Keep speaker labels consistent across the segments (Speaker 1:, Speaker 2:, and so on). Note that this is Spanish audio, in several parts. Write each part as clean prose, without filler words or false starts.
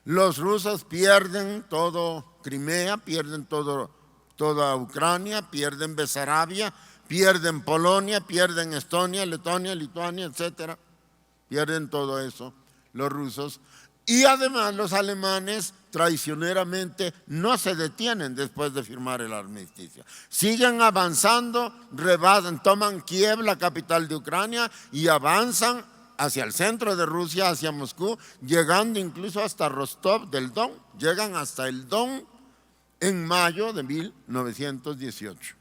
Speaker 1: Los rusos pierden todo Crimea, pierden toda Ucrania, pierden Besarabia, pierden Polonia, pierden Estonia, Letonia, Lituania, etcétera. Pierden todo eso los rusos. Y además los alemanes traicioneramente no se detienen después de firmar el armisticio. Siguen avanzando, toman Kiev, la capital de Ucrania, y avanzan hacia el centro de Rusia, hacia Moscú, llegando incluso hasta Rostov del Don. Llegan hasta el Don en mayo de 1918.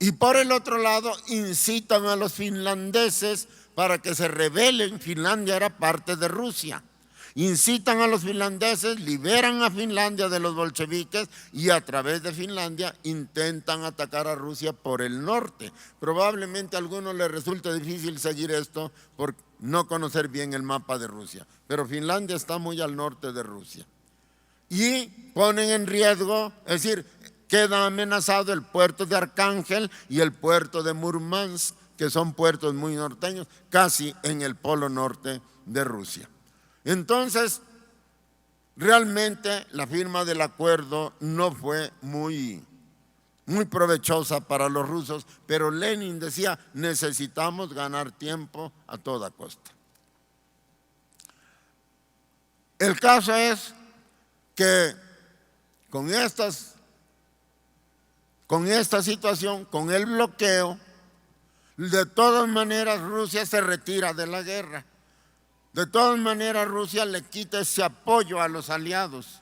Speaker 1: Y por el otro lado, incitan a los finlandeses para que se rebelen. Finlandia era parte de Rusia. Incitan a los finlandeses, liberan a Finlandia de los bolcheviques y a través de Finlandia intentan atacar a Rusia por el norte. Probablemente a algunos les resulte difícil seguir esto por no conocer bien el mapa de Rusia, pero Finlandia está muy al norte de Rusia. Y ponen en riesgo, es decir, queda amenazado el puerto de Arcángel y el puerto de Murmansk, que son puertos muy norteños, casi en el polo norte de Rusia. Entonces, realmente la firma del acuerdo no fue muy provechosa para los rusos, pero Lenin decía, necesitamos ganar tiempo a toda costa. El caso es que con esta situación, con el bloqueo, de todas maneras Rusia se retira de la guerra. De todas maneras Rusia le quita ese apoyo a los aliados.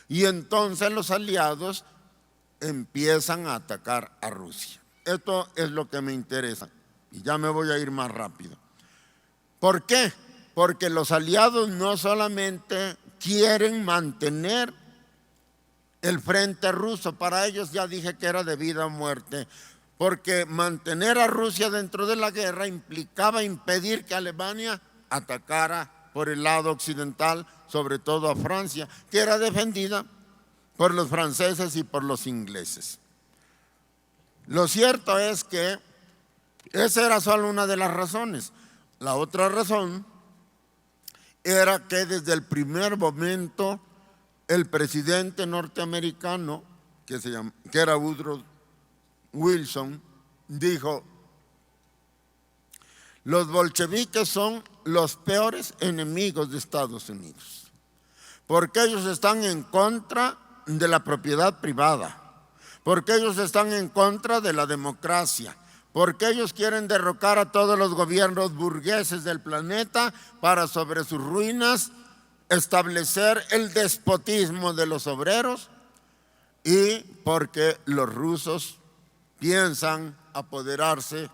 Speaker 1: Y entonces los aliados empiezan a atacar a Rusia. Esto es lo que me interesa. Y ya me voy a ir más rápido. ¿Por qué? Porque los aliados no solamente quieren mantener el frente ruso, para ellos ya dije que era de vida o muerte, porque mantener a Rusia dentro de la guerra implicaba impedir que Alemania atacara por el lado occidental, sobre todo a Francia, que era defendida por los franceses y por los ingleses. Lo cierto es que esa era solo una de las razones. La otra razón era que desde el primer momento el presidente norteamericano, que era Woodrow Wilson, dijo: los bolcheviques son los peores enemigos de Estados Unidos, porque ellos están en contra de la propiedad privada, porque ellos están en contra de la democracia, porque ellos quieren derrocar a todos los gobiernos burgueses del planeta para sobre sus ruinas establecer el despotismo de los obreros, y porque los rusos piensan apoderarse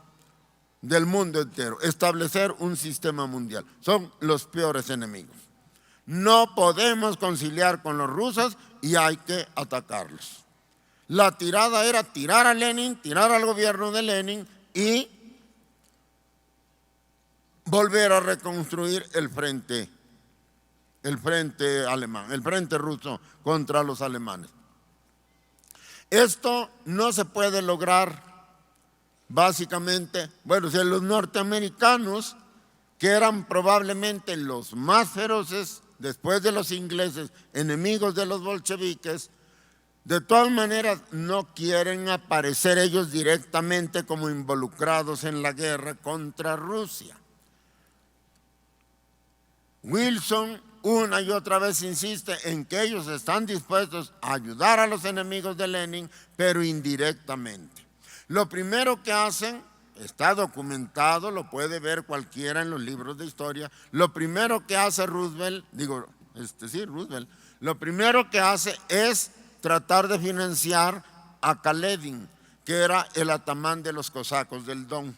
Speaker 1: del mundo entero, establecer un sistema mundial. Son los peores enemigos. No podemos conciliar con los rusos y hay que atacarlos. La tirada era tirar a Lenin, tirar al gobierno de Lenin y volver a reconstruir el frente alemán, el frente ruso contra los alemanes. Esto no se puede lograr básicamente, bueno, si los norteamericanos, que eran probablemente los más feroces después de los ingleses, enemigos de los bolcheviques, de todas maneras no quieren aparecer ellos directamente como involucrados en la guerra contra Rusia. Wilson una y otra vez insiste en que ellos están dispuestos a ayudar a los enemigos de Lenin, pero indirectamente. Lo primero que hacen, está documentado, lo puede ver cualquiera en los libros de historia, lo primero que hace Roosevelt, lo primero que hace es tratar de financiar a Kaledin, que era el atamán de los cosacos del Don,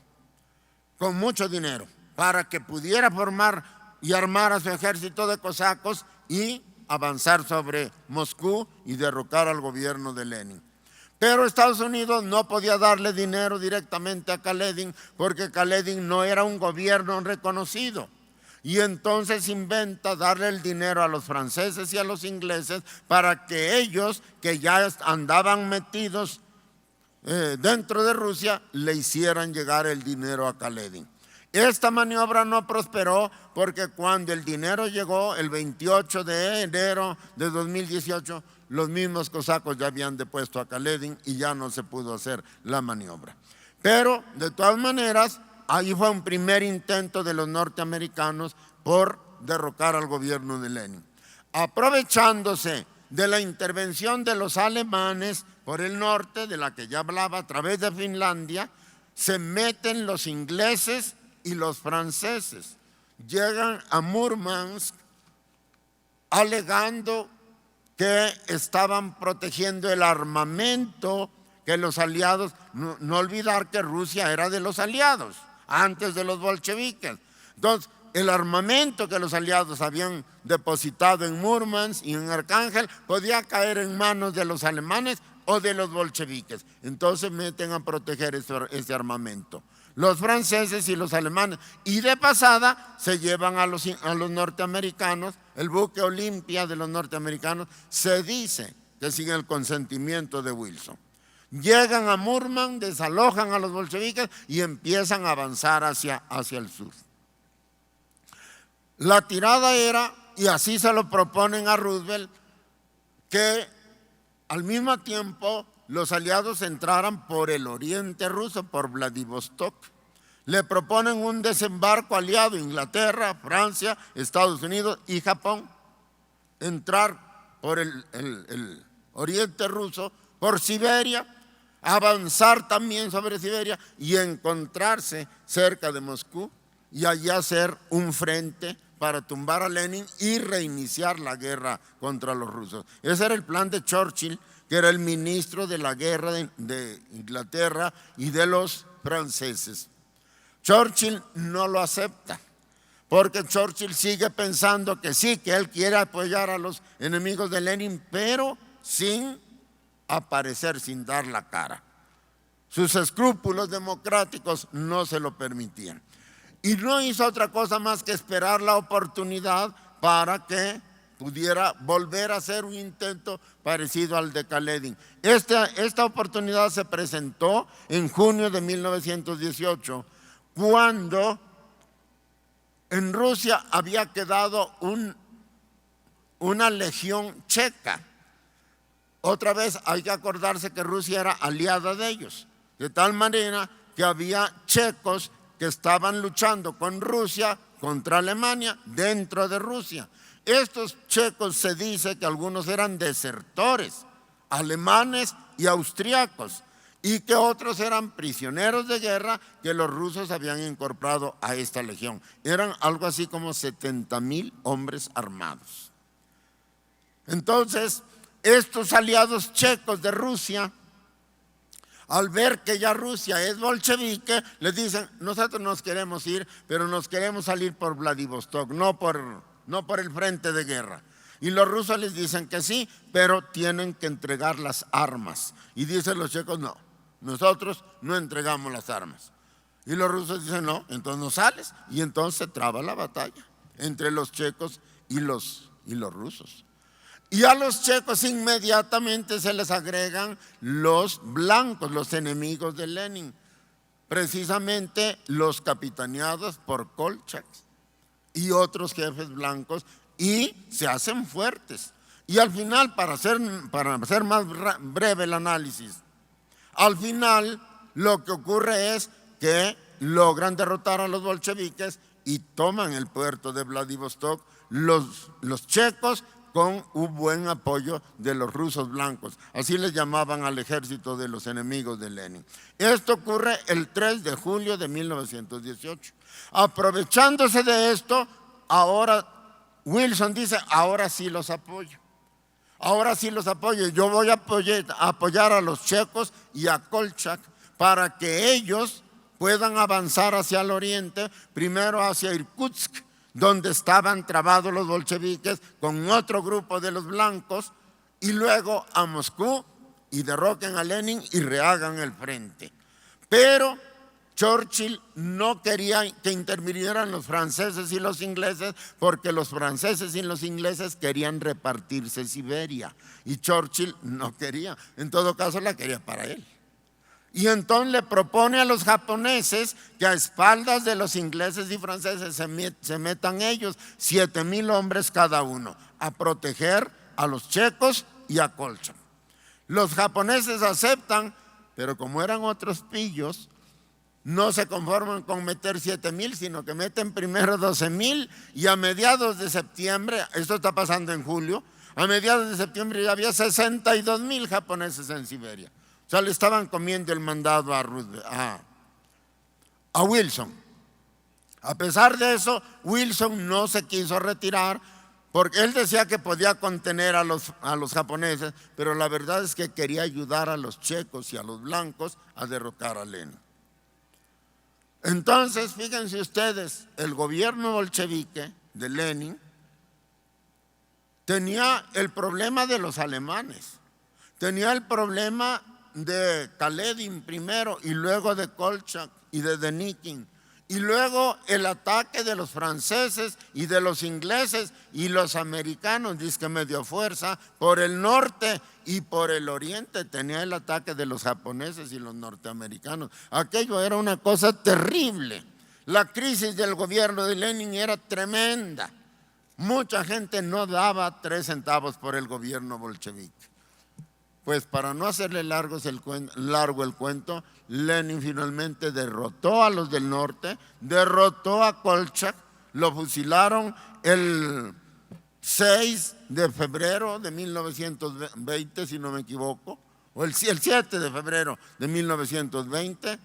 Speaker 1: con mucho dinero, para que pudiera formar y armar a su ejército de cosacos y avanzar sobre Moscú y derrocar al gobierno de Lenin. Pero Estados Unidos no podía darle dinero directamente a Kaledin porque Kaledin no era un gobierno reconocido. Y entonces inventa darle el dinero a los franceses y a los ingleses para que ellos, que ya andaban metidos dentro de Rusia, le hicieran llegar el dinero a Kaledin. Esta maniobra no prosperó porque cuando el dinero llegó el 28 de enero de 2018, los mismos cosacos ya habían depuesto a Kaledin y ya no se pudo hacer la maniobra. Pero de todas maneras, ahí fue un primer intento de los norteamericanos por derrocar al gobierno de Lenin. Aprovechándose de la intervención de los alemanes por el norte, de la que ya hablaba, a través de Finlandia, se meten los ingleses y los franceses. Llegan a Murmansk alegando que estaban protegiendo el armamento que los aliados, no olvidar que Rusia era de los aliados, antes de los bolcheviques. Entonces, el armamento que los aliados habían depositado en Murmansk y en Arcángel podía caer en manos de los alemanes o de los bolcheviques. Entonces meten a proteger ese armamento. Los franceses y los alemanes. Y de pasada se llevan a los norteamericanos, el buque Olimpia de los norteamericanos, se dice que sin el consentimiento de Wilson. Llegan a Murmansk, desalojan a los bolcheviques y empiezan a avanzar hacia el sur. La tirada era, y así se lo proponen a Roosevelt, que al mismo tiempo los aliados entraran por el oriente ruso, por Vladivostok. Le proponen un desembarco aliado, Inglaterra, Francia, Estados Unidos y Japón. Entrar por el oriente ruso, por Siberia, avanzar también sobre Siberia y encontrarse cerca de Moscú y allí hacer un frente para tumbar a Lenin y reiniciar la guerra contra los rusos. Ese era el plan de Churchill, que era el ministro de la guerra de Inglaterra y de los franceses. Churchill no lo acepta, porque Churchill sigue pensando que sí, que él quiere apoyar a los enemigos de Lenin, pero sin aparecer, sin dar la cara. Sus escrúpulos democráticos no se lo permitían. Y no hizo otra cosa más que esperar la oportunidad para que pudiera volver a hacer un intento parecido al de Kaledin. Esta oportunidad se presentó en junio de 1918, cuando en Rusia había quedado una legión checa. Otra vez hay que acordarse que Rusia era aliada de ellos, de tal manera que había checos que estaban luchando con Rusia contra Alemania dentro de Rusia. Estos checos se dice que algunos eran desertores, alemanes y austriacos, y que otros eran prisioneros de guerra que los rusos habían incorporado a esta legión. Eran algo así como 70,000 hombres armados. Entonces, estos aliados checos de Rusia, al ver que ya Rusia es bolchevique, les dicen: nosotros nos queremos ir, pero nos queremos salir por Vladivostok, no por el frente de guerra. Y los rusos les dicen que sí, pero tienen que entregar las armas. Y dicen los checos: no, nosotros no entregamos las armas. Y los rusos dicen: no, entonces no sales. Y entonces se traba la batalla entre los checos y los rusos. Y a los checos inmediatamente se les agregan los blancos, los enemigos de Lenin, precisamente los capitaneados por Kolchak y otros jefes blancos, y se hacen fuertes. Y al final, para hacer más breve el análisis, al final lo que ocurre es que logran derrotar a los bolcheviques y toman el puerto de Vladivostok los checos, con un buen apoyo de los rusos blancos. Así les llamaban al ejército de los enemigos de Lenin. Esto ocurre el 3 de julio de 1918. Aprovechándose de esto, ahora Wilson dice: ahora sí los apoyo. Ahora sí los apoyo. Yo voy a apoyar a los checos y a Kolchak para que ellos puedan avanzar hacia el oriente, primero hacia Irkutsk, donde estaban trabados los bolcheviques con otro grupo de los blancos, y luego a Moscú y derroquen a Lenin y rehagan el frente. Pero Churchill no quería que intervinieran los franceses y los ingleses, porque los franceses y los ingleses querían repartirse Siberia y Churchill no quería. En todo caso, la quería para él. Y entonces le propone a los japoneses que a espaldas de los ingleses y franceses se metan ellos, 7,000 hombres cada uno, a proteger a los checos y a Kolchak. Los japoneses aceptan, pero como eran otros pillos, no se conforman con meter 7,000, sino que meten primero 12,000 y a mediados de septiembre, esto está pasando en julio, a mediados de septiembre ya había 62,000 japoneses en Siberia. O sea, le estaban comiendo el mandado a Wilson. A pesar de eso, Wilson no se quiso retirar porque él decía que podía contener a los japoneses, pero la verdad es que quería ayudar a los checos y a los blancos a derrocar a Lenin. Entonces, fíjense ustedes, el gobierno bolchevique de Lenin tenía el problema de los alemanes, tenía el problema de Kaledin primero y luego de Kolchak y de Denikin, y luego el ataque de los franceses y de los ingleses y los americanos, dice que medio fuerza, por el norte y por el oriente tenía el ataque de los japoneses y los norteamericanos. Aquello era una cosa terrible. La crisis del gobierno de Lenin era tremenda. Mucha gente no daba 3 centavos por el gobierno bolchevique. Pues para no hacerle largo el cuento, Lenin finalmente derrotó a los del norte, derrotó a Kolchak, lo fusilaron el 6 de febrero de 1920, si no me equivoco, o el 7 de febrero de 1920,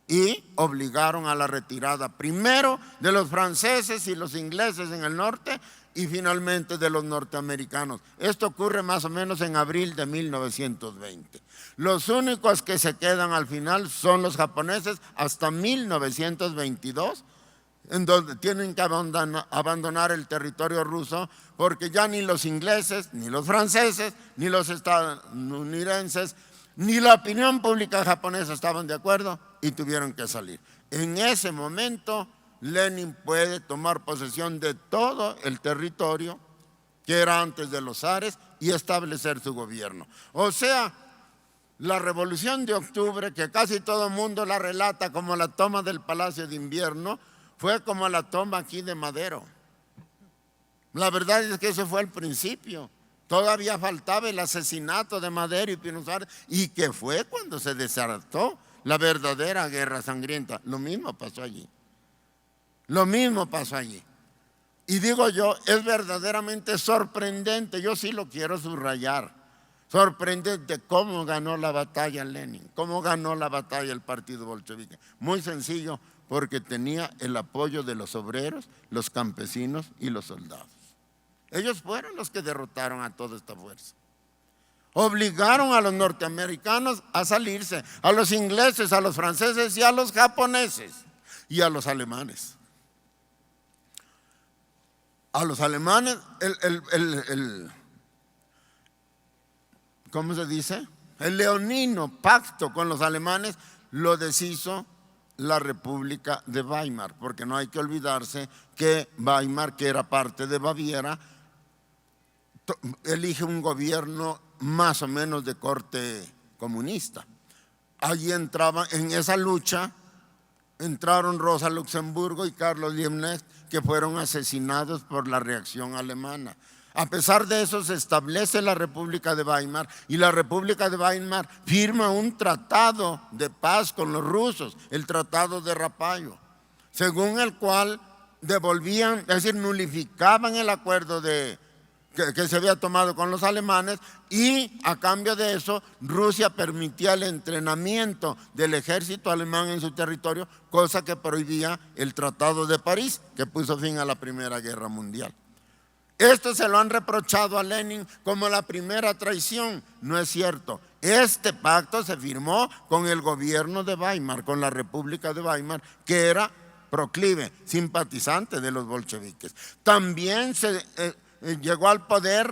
Speaker 1: y obligaron a la retirada primero de los franceses y los ingleses en el norte y finalmente de los norteamericanos. Esto ocurre más o menos en abril de 1920. Los únicos que se quedan al final son los japoneses hasta 1922, en donde tienen que abandonar el territorio ruso porque ya ni los ingleses, ni los franceses, ni los estadounidenses, ni la opinión pública japonesa estaban de acuerdo y tuvieron que salir. En ese momento Lenin puede tomar posesión de todo el territorio que era antes de los zares y establecer su gobierno. O sea, la Revolución de Octubre, que casi todo el mundo la relata como la toma del Palacio de Invierno, fue como la toma aquí de Madero. La verdad es que eso fue el principio. Todavía faltaba el asesinato de Madero y Pino Suárez, y que fue cuando se desató la verdadera guerra sangrienta. Lo mismo pasó allí. Lo mismo pasó allí. Y digo yo, es verdaderamente sorprendente, yo sí lo quiero subrayar, sorprendente cómo ganó la batalla Lenin, cómo ganó la batalla el partido bolchevique. Muy sencillo, porque tenía el apoyo de los obreros, los campesinos y los soldados. Ellos fueron los que derrotaron a toda esta fuerza. Obligaron a los norteamericanos a salirse, a los ingleses, a los franceses y a los japoneses y a los alemanes. A los alemanes, ¿cómo se dice? El leonino pacto con los alemanes lo deshizo la República de Weimar, porque no hay que olvidarse que Weimar, que era parte de Baviera, elige un gobierno más o menos de corte comunista. Allí entraba, en esa lucha, entraron Rosa Luxemburgo y Carlos Liebknecht, que fueron asesinados por la reacción alemana. A pesar de eso se establece la República de Weimar y la República de Weimar firma un tratado de paz con los rusos, el Tratado de Rapallo, según el cual devolvían, es decir, nulificaban el acuerdo que se había tomado con los alemanes, y a cambio de eso Rusia permitía el entrenamiento del ejército alemán en su territorio, cosa que prohibía el Tratado de París, que puso fin a la Primera Guerra Mundial. Esto se lo han reprochado a Lenin como la primera traición. No es cierto. Este pacto se firmó con el gobierno de Weimar, con la República de Weimar, que era proclive, simpatizante de los bolcheviques. También llegó al poder,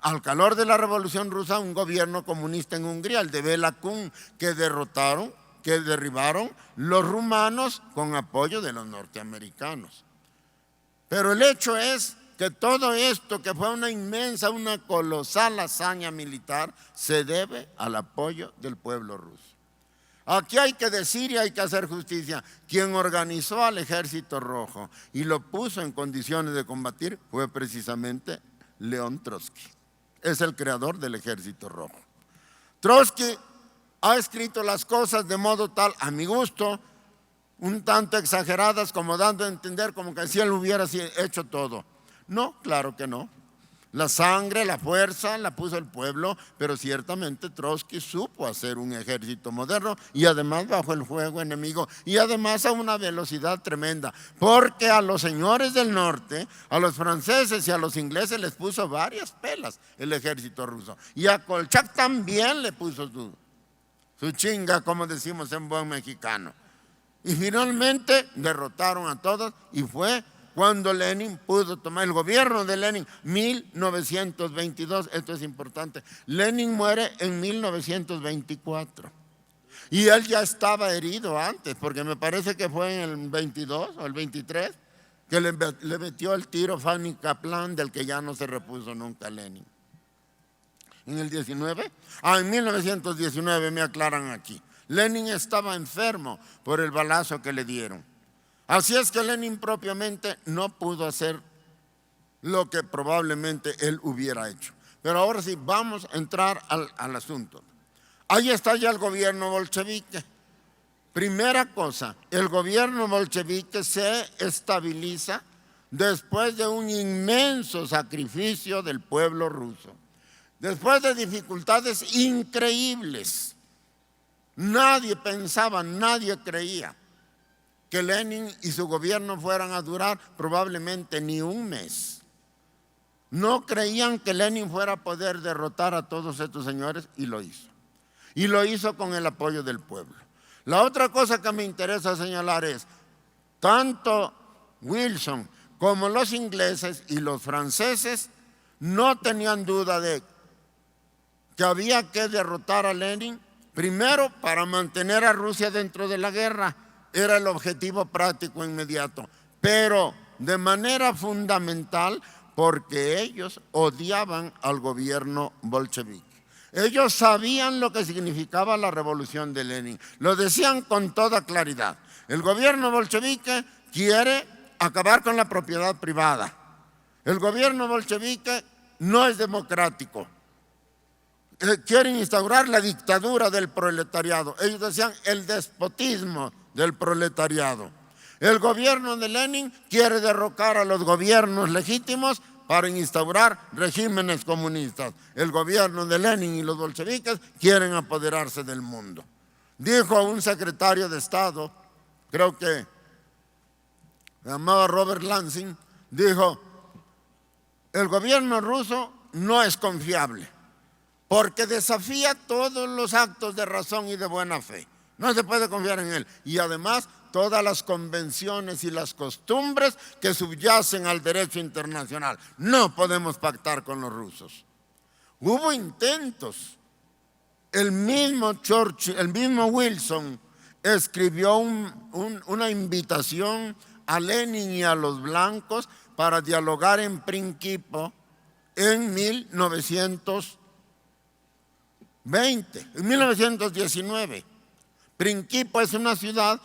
Speaker 1: al calor de la Revolución Rusa, un gobierno comunista en Hungría, el de Béla Kun, que derribaron los rumanos con apoyo de los norteamericanos. Pero el hecho es que todo esto, que fue una inmensa, una colosal hazaña militar, se debe al apoyo del pueblo ruso. Aquí hay que decir y hay que hacer justicia. Quien organizó al Ejército Rojo y lo puso en condiciones de combatir fue precisamente León Trotsky. Es el creador del Ejército Rojo. Trotsky ha escrito las cosas de modo tal, a mi gusto, un tanto exageradas, como dando a entender como que si él hubiera hecho todo. No, claro que no. La sangre, la fuerza la puso el pueblo, pero ciertamente Trotsky supo hacer un ejército moderno y además bajo el fuego enemigo y además a una velocidad tremenda, porque a los señores del norte, a los franceses y a los ingleses les puso varias pelas el ejército ruso, y a Kolchak también le puso su chinga, como decimos en buen mexicano, y finalmente derrotaron a todos y fue cuando Lenin pudo tomar el gobierno de Lenin, 1922, esto es importante. Lenin muere en 1924 y él ya estaba herido antes, porque me parece que fue en el 22 o el 23 que le metió el tiro Fanny Kaplan, del que ya no se repuso nunca Lenin. En el 19, en 1919 me aclaran aquí. Lenin estaba enfermo por el balazo que le dieron. Así es que Lenin propiamente no pudo hacer lo que probablemente él hubiera hecho. Pero ahora sí, vamos a entrar al asunto. Ahí está ya el gobierno bolchevique. Primera cosa, el gobierno bolchevique se estabiliza después de un inmenso sacrificio del pueblo ruso. Después de dificultades increíbles. Nadie pensaba, nadie creía que Lenin y su gobierno fueran a durar probablemente ni un mes. No creían que Lenin fuera a poder derrotar a todos estos señores y lo hizo. Y lo hizo con el apoyo del pueblo. La otra cosa que me interesa señalar es, tanto Wilson como los ingleses y los franceses no tenían duda de que había que derrotar a Lenin, primero para mantener a Rusia dentro de la guerra. Era el objetivo práctico inmediato, pero de manera fundamental porque ellos odiaban al gobierno bolchevique. Ellos sabían lo que significaba la revolución de Lenin, lo decían con toda claridad. El gobierno bolchevique quiere acabar con la propiedad privada. El gobierno bolchevique no es democrático. Quieren instaurar la dictadura del proletariado. Ellos decían el despotismo del proletariado. El gobierno de Lenin quiere derrocar a los gobiernos legítimos para instaurar regímenes comunistas. El gobierno de Lenin y los bolcheviques quieren apoderarse del mundo. Dijo un secretario de Estado, creo que se llamaba Robert Lansing, dijo, el gobierno ruso no es confiable porque desafía todos los actos de razón y de buena fe. No se puede confiar en él. Y además, todas las convenciones y las costumbres que subyacen al derecho internacional. No podemos pactar con los rusos. Hubo intentos. El mismo Churchill, el mismo Wilson escribió una invitación a Lenin y a los blancos para dialogar en Prinkipo en 1919. Prinkipo es una ciudad,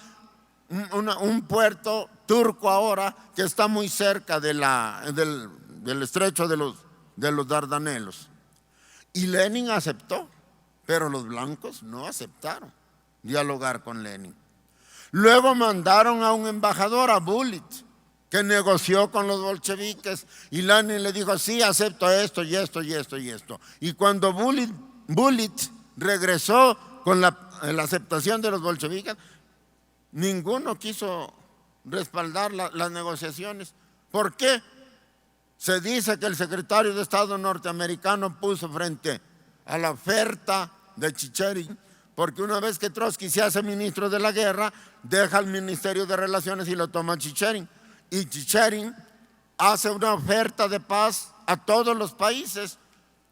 Speaker 1: un puerto turco ahora que está muy cerca del estrecho de los Dardanelos. Y Lenin aceptó, pero los blancos no aceptaron dialogar con Lenin. Luego mandaron a un embajador, a Bullitt, que negoció con los bolcheviques, y Lenin le dijo, sí, acepto esto y esto y esto y esto. Y cuando Bullitt regresó con la aceptación de los bolcheviques, ninguno quiso respaldar las negociaciones. ¿Por qué? Se dice que el secretario de Estado norteamericano puso frente a la oferta de Chicherin, porque una vez que Trotsky se hace ministro de la guerra, deja el Ministerio de Relaciones y lo toma Chicherin. Y Chicherin hace una oferta de paz a todos los países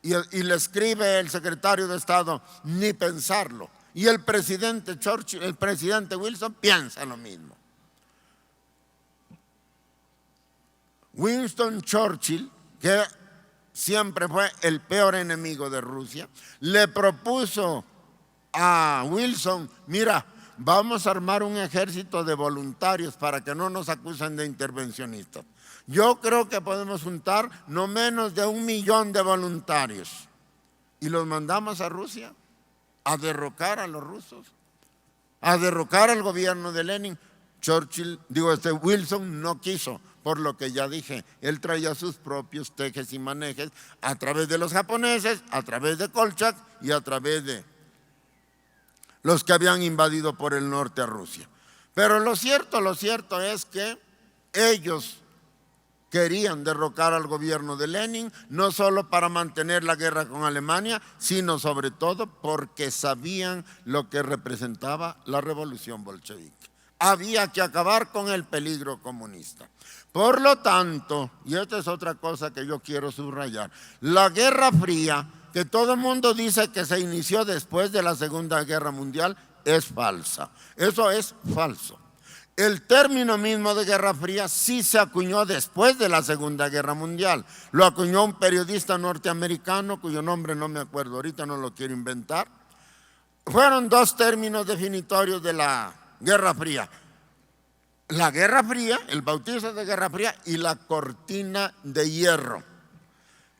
Speaker 1: y le escribe el secretario de Estado, ni pensarlo. Y el presidente Wilson piensa lo mismo. Winston Churchill, que siempre fue el peor enemigo de Rusia, le propuso a Wilson: mira, vamos a armar un ejército de voluntarios para que no nos acusen de intervencionistas. Yo creo que podemos juntar no menos de 1 millón de voluntarios y los mandamos a Rusia a derrocar a los rusos, a derrocar al gobierno de Lenin. Wilson no quiso, por lo que ya dije. Él traía sus propios tejes y manejes a través de los japoneses, a través de Kolchak y a través de los que habían invadido por el norte a Rusia. Pero lo cierto es que ellos querían derrocar al gobierno de Lenin, no solo para mantener la guerra con Alemania, sino sobre todo porque sabían lo que representaba la revolución bolchevique. Había que acabar con el peligro comunista. Por lo tanto, y esta es otra cosa que yo quiero subrayar, la Guerra Fría, que todo el mundo dice que se inició después de la Segunda Guerra Mundial, es falsa. Eso es falso. El término mismo de Guerra Fría sí se acuñó después de la Segunda Guerra Mundial. Lo acuñó un periodista norteamericano cuyo nombre no me acuerdo ahorita, no lo quiero inventar. Fueron 2 términos definitorios de la Guerra Fría: la Guerra Fría, el bautizo de Guerra Fría, y la cortina de hierro.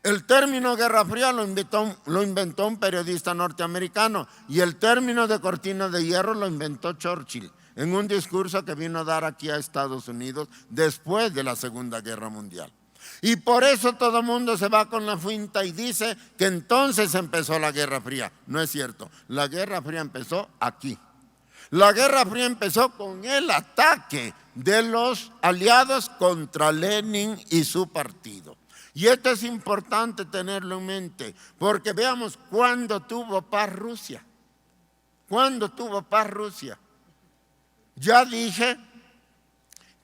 Speaker 1: El término Guerra Fría lo inventó un periodista norteamericano, y el término de cortina de hierro lo inventó Churchill en un discurso que vino a dar aquí a Estados Unidos después de la Segunda Guerra Mundial. Y por eso todo el mundo se va con la finta y dice que entonces empezó la Guerra Fría. No es cierto, la Guerra Fría empezó aquí. La Guerra Fría empezó con el ataque de los aliados contra Lenin y su partido. Y esto es importante tenerlo en mente, porque veamos cuándo tuvo paz Rusia. ¿Cuándo tuvo paz Rusia? Ya dije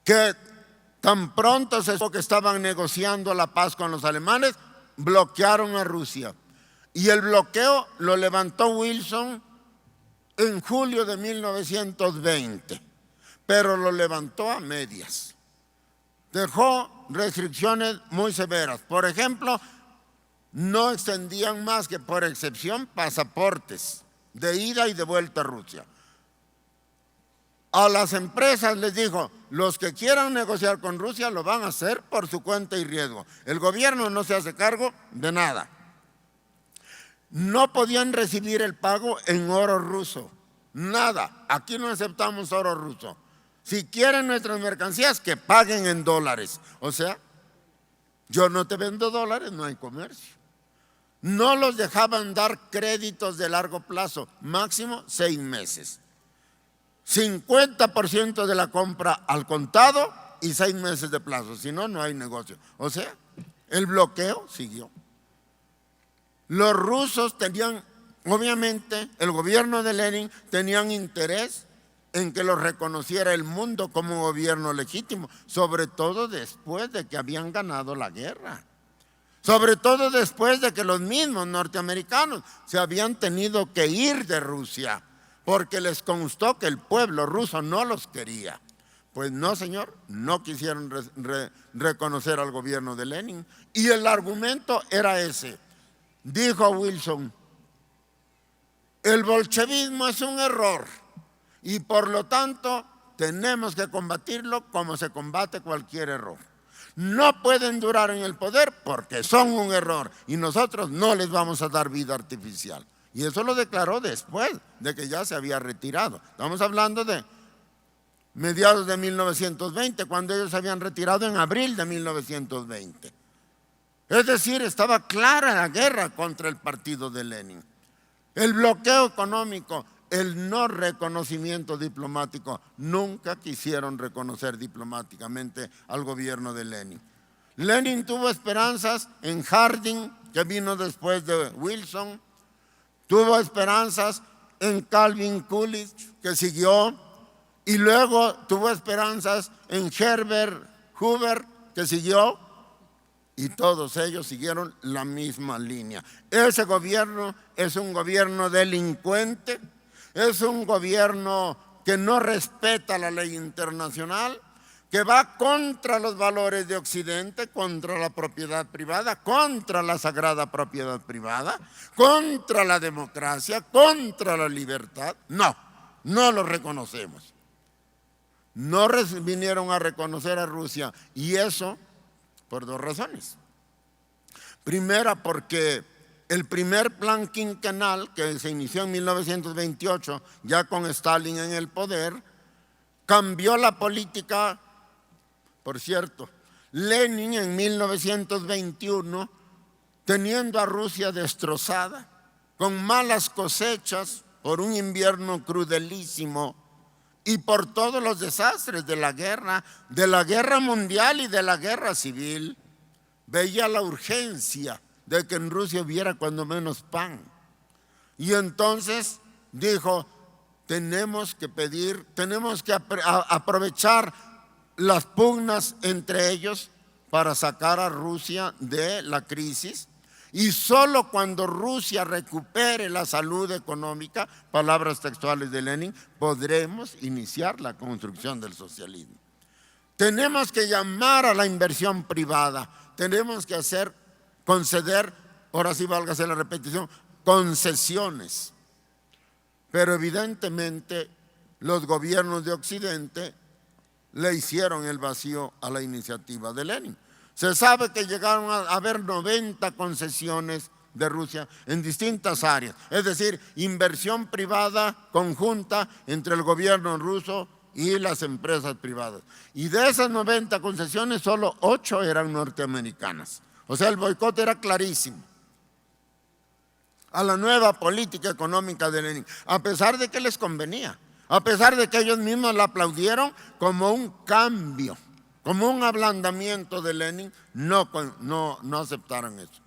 Speaker 1: que tan pronto se supo que estaban negociando la paz con los alemanes, bloquearon a Rusia. Y el bloqueo lo levantó Wilson en julio de 1920, pero lo levantó a medias. Dejó restricciones muy severas. Por ejemplo, no extendían más que por excepción pasaportes de ida y de vuelta a Rusia. A las empresas les dijo: los que quieran negociar con Rusia lo van a hacer por su cuenta y riesgo. El gobierno no se hace cargo de nada. No podían recibir el pago en oro ruso. Nada. Aquí no aceptamos oro ruso. Si quieren nuestras mercancías, que paguen en dólares. O sea, yo no te vendo dólares, no hay comercio. No los dejaban dar créditos de largo plazo, máximo 6 meses. 50% de la compra al contado y 6 meses de plazo, si no, no hay negocio. O sea, el bloqueo siguió. Los rusos tenían, obviamente, el gobierno de Lenin tenían interés en que lo reconociera el mundo como gobierno legítimo, sobre todo después de que habían ganado la guerra. Sobre todo después de que los mismos norteamericanos se habían tenido que ir de Rusia, porque les constó que el pueblo ruso no los quería. Pues no, señor, no quisieron reconocer al gobierno de Lenin. Y el argumento era ese. Dijo Wilson: el bolchevismo es un error y por lo tanto tenemos que combatirlo como se combate cualquier error. No pueden durar en el poder porque son un error y nosotros no les vamos a dar vida artificial. Y eso lo declaró después de que ya se había retirado. Estamos hablando de mediados de 1920, cuando ellos se habían retirado en abril de 1920. Es decir, estaba clara la guerra contra el partido de Lenin. El bloqueo económico, el no reconocimiento diplomático. Nunca quisieron reconocer diplomáticamente al gobierno de Lenin. Lenin tuvo esperanzas en Harding, que vino después de Wilson. Tuvo esperanzas en Calvin Coolidge, que siguió, y luego tuvo esperanzas en Herbert Hoover, que siguió, y todos ellos siguieron la misma línea. Ese gobierno es un gobierno delincuente, es un gobierno que no respeta la ley internacional, que va contra los valores de Occidente, contra la propiedad privada, contra la sagrada propiedad privada, contra la democracia, contra la libertad. No, no lo reconocemos. No vinieron a reconocer a Rusia, y eso por dos razones. Primera, porque el primer plan quinquenal, que se inició en 1928, ya con Stalin en el poder, cambió la política. Por cierto, Lenin en 1921, teniendo a Rusia destrozada, con malas cosechas por un invierno crudelísimo y por todos los desastres de la guerra mundial y de la guerra civil, veía la urgencia de que en Rusia hubiera cuando menos pan. Y entonces dijo, tenemos que aprovechar las pugnas entre ellos para sacar a Rusia de la crisis, y solo cuando Rusia recupere la salud económica, palabras textuales de Lenin, podremos iniciar la construcción del socialismo. Tenemos que llamar a la inversión privada, tenemos que conceder, ahora sí válgase la repetición, concesiones. Pero evidentemente los gobiernos de Occidente le hicieron el vacío a la iniciativa de Lenin. Se sabe que llegaron a haber 90 concesiones de Rusia en distintas áreas, es decir, inversión privada conjunta entre el gobierno ruso y las empresas privadas. Y de esas 90 concesiones, solo 8 eran norteamericanas. O sea, el boicot era clarísimo a la nueva política económica de Lenin, a pesar de que les convenía. A pesar de que ellos mismos la aplaudieron como un cambio, como un ablandamiento de Lenin, no aceptaron eso.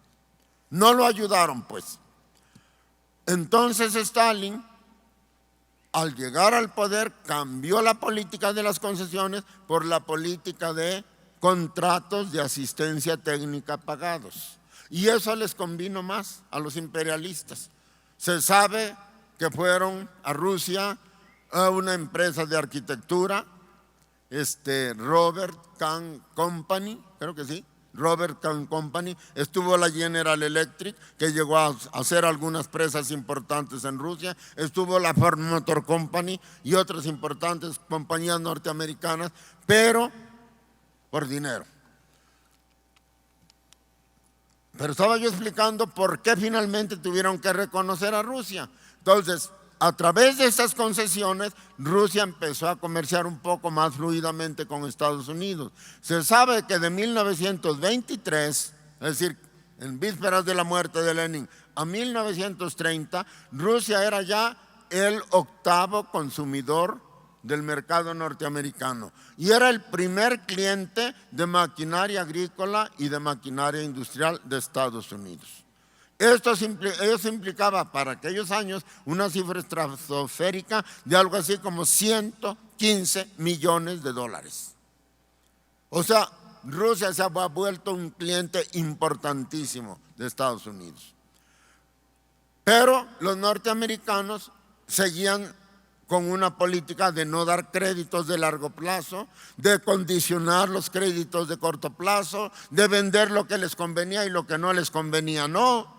Speaker 1: No lo ayudaron, pues. Entonces Stalin, al llegar al poder, cambió la política de las concesiones por la política de contratos de asistencia técnica pagados. Y eso les convino más a los imperialistas. Se sabe que fueron a Rusia a una empresa de arquitectura, Robert Kahn Company, creo que sí, Robert Kahn Company, estuvo la General Electric, que llegó a hacer algunas presas importantes en Rusia, estuvo la Ford Motor Company y otras importantes compañías norteamericanas, pero por dinero. Pero estaba yo explicando por qué finalmente tuvieron que reconocer a Rusia. Entonces, a través de estas concesiones, Rusia empezó a comerciar un poco más fluidamente con Estados Unidos. Se sabe que de 1923, es decir, en vísperas de la muerte de Lenin, a 1930, Rusia era ya el 8º consumidor del mercado norteamericano y era el primer cliente de maquinaria agrícola y de maquinaria industrial de Estados Unidos. Eso implicaba para aquellos años una cifra estratosférica de algo así como 115 millones de dólares. O sea, Rusia se ha vuelto un cliente importantísimo de Estados Unidos. Pero los norteamericanos seguían con una política de no dar créditos de largo plazo, de condicionar los créditos de corto plazo, de vender lo que les convenía y lo que no les convenía no,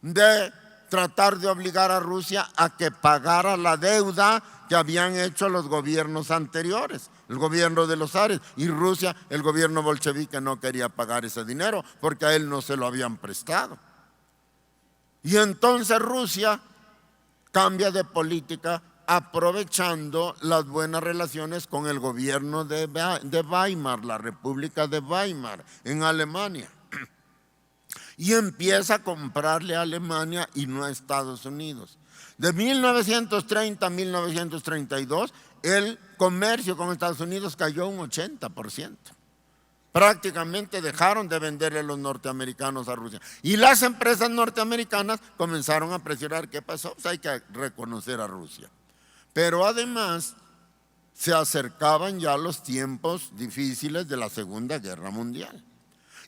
Speaker 1: de tratar de obligar a Rusia a que pagara la deuda que habían hecho los gobiernos anteriores, el gobierno de los zares, y Rusia, el gobierno bolchevique, no quería pagar ese dinero porque a él no se lo habían prestado. Y entonces Rusia cambia de política aprovechando las buenas relaciones con el gobierno de Weimar, la República de Weimar, en Alemania. Y empieza a comprarle a Alemania y no a Estados Unidos. De 1930 a 1932, el comercio con Estados Unidos cayó un 80%. Prácticamente dejaron de venderle los norteamericanos a Rusia. Y las empresas norteamericanas comenzaron a presionar. ¿Qué pasó? Pues hay que reconocer a Rusia. Pero además se acercaban ya los tiempos difíciles de la Segunda Guerra Mundial.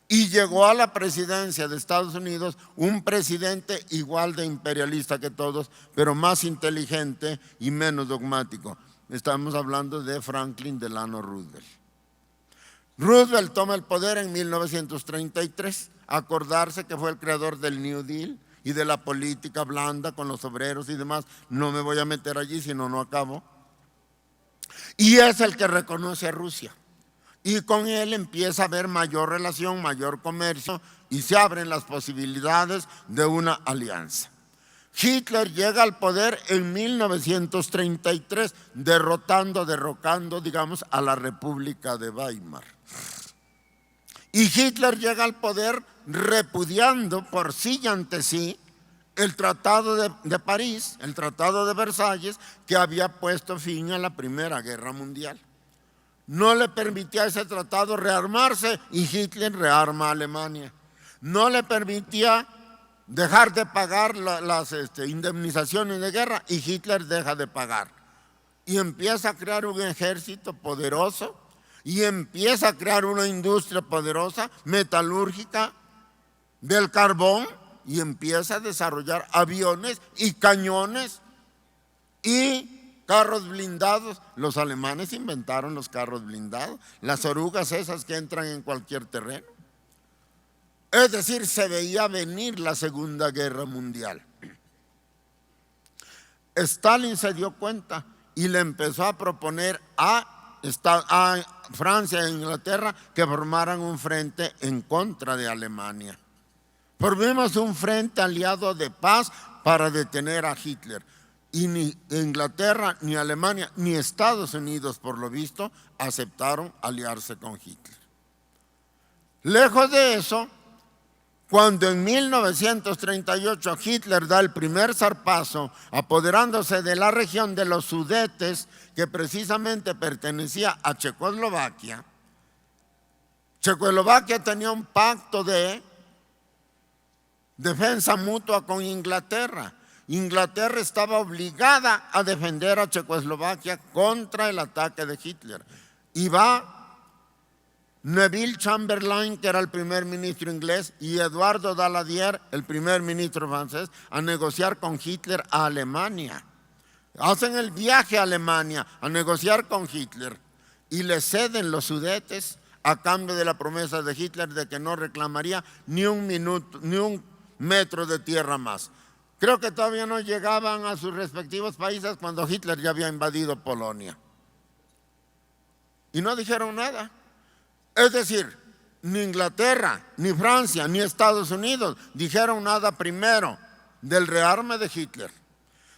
Speaker 1: Y llegó a la presidencia de Estados Unidos un presidente igual de imperialista que todos, pero más inteligente y menos dogmático. Estamos hablando de Franklin Delano Roosevelt. Roosevelt toma el poder en 1933. Acordarse que fue el creador del New Deal y de la política blanda con los obreros y demás. No me voy a meter allí, si no, no acabo. Y es el que reconoce a Rusia. Y con él empieza a haber mayor relación, mayor comercio y se abren las posibilidades de una alianza. Hitler llega al poder en 1933, derrocando, digamos, a la República de Weimar. Y Hitler llega al poder repudiando por sí y ante sí el Tratado de París, el Tratado de Versalles, que había puesto fin a la Primera Guerra Mundial. No le permitía a ese tratado rearmarse y Hitler rearma a Alemania. No le permitía dejar de pagar las indemnizaciones de guerra y Hitler deja de pagar. Y empieza a crear un ejército poderoso y empieza a crear una industria poderosa, metalúrgica, del carbón, y empieza a desarrollar aviones y cañones y carros blindados. Los alemanes inventaron los carros blindados, las orugas esas que entran en cualquier terreno. Es decir, se veía venir la Segunda Guerra Mundial. Stalin se dio cuenta y le empezó a proponer a Francia e Inglaterra que formaran un frente en contra de Alemania. Formemos un frente aliado de paz para detener a Hitler. Y ni Inglaterra, ni Alemania, ni Estados Unidos, por lo visto, aceptaron aliarse con Hitler. Lejos de eso, cuando en 1938 Hitler da el primer zarpazo, apoderándose de la región de los Sudetes, que precisamente pertenecía a Checoslovaquia, Checoslovaquia tenía un pacto de defensa mutua con Inglaterra. Inglaterra estaba obligada a defender a Checoslovaquia contra el ataque de Hitler. Y va Neville Chamberlain, que era el primer ministro inglés, y Eduardo Daladier, el primer ministro francés, a negociar con Hitler a Alemania. Hacen el viaje a Alemania a negociar con Hitler y le ceden los Sudetes a cambio de la promesa de Hitler de que no reclamaría ni un metro de tierra más. Creo que todavía no llegaban a sus respectivos países cuando Hitler ya había invadido Polonia. Y no dijeron nada. Es decir, ni Inglaterra, ni Francia, ni Estados Unidos dijeron nada primero del rearme de Hitler,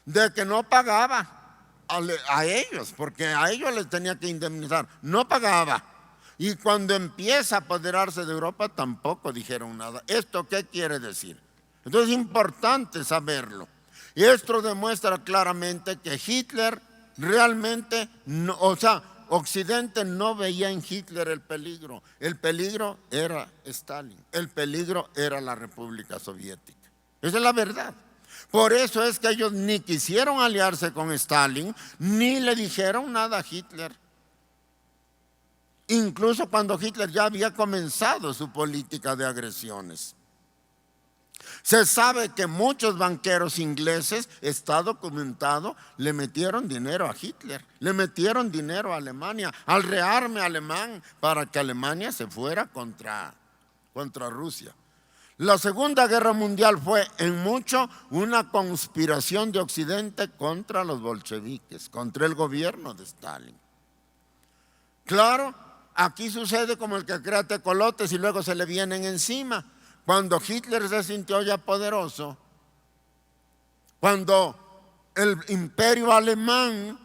Speaker 1: de que no pagaba a ellos, porque a ellos les tenía que indemnizar, no pagaba. Y cuando empieza a apoderarse de Europa tampoco dijeron nada. ¿Esto qué quiere decir? Entonces es importante saberlo. Y esto demuestra claramente que Hitler realmente, no, Occidente no veía en Hitler el peligro. El peligro era Stalin, el peligro era la República Soviética. Esa es la verdad. Por eso es que ellos ni quisieron aliarse con Stalin, ni le dijeron nada a Hitler. Incluso cuando Hitler ya había comenzado su política de agresiones. Se sabe que muchos banqueros ingleses, está documentado, le metieron dinero a Hitler, le metieron dinero a Alemania, al rearme alemán, para que Alemania se fuera contra Rusia. La Segunda Guerra Mundial fue en mucho una conspiración de Occidente contra los bolcheviques, contra el gobierno de Stalin. Claro, aquí sucede como el que crea tecolotes y luego se le vienen encima. Cuando Hitler se sintió ya poderoso, cuando el imperio alemán,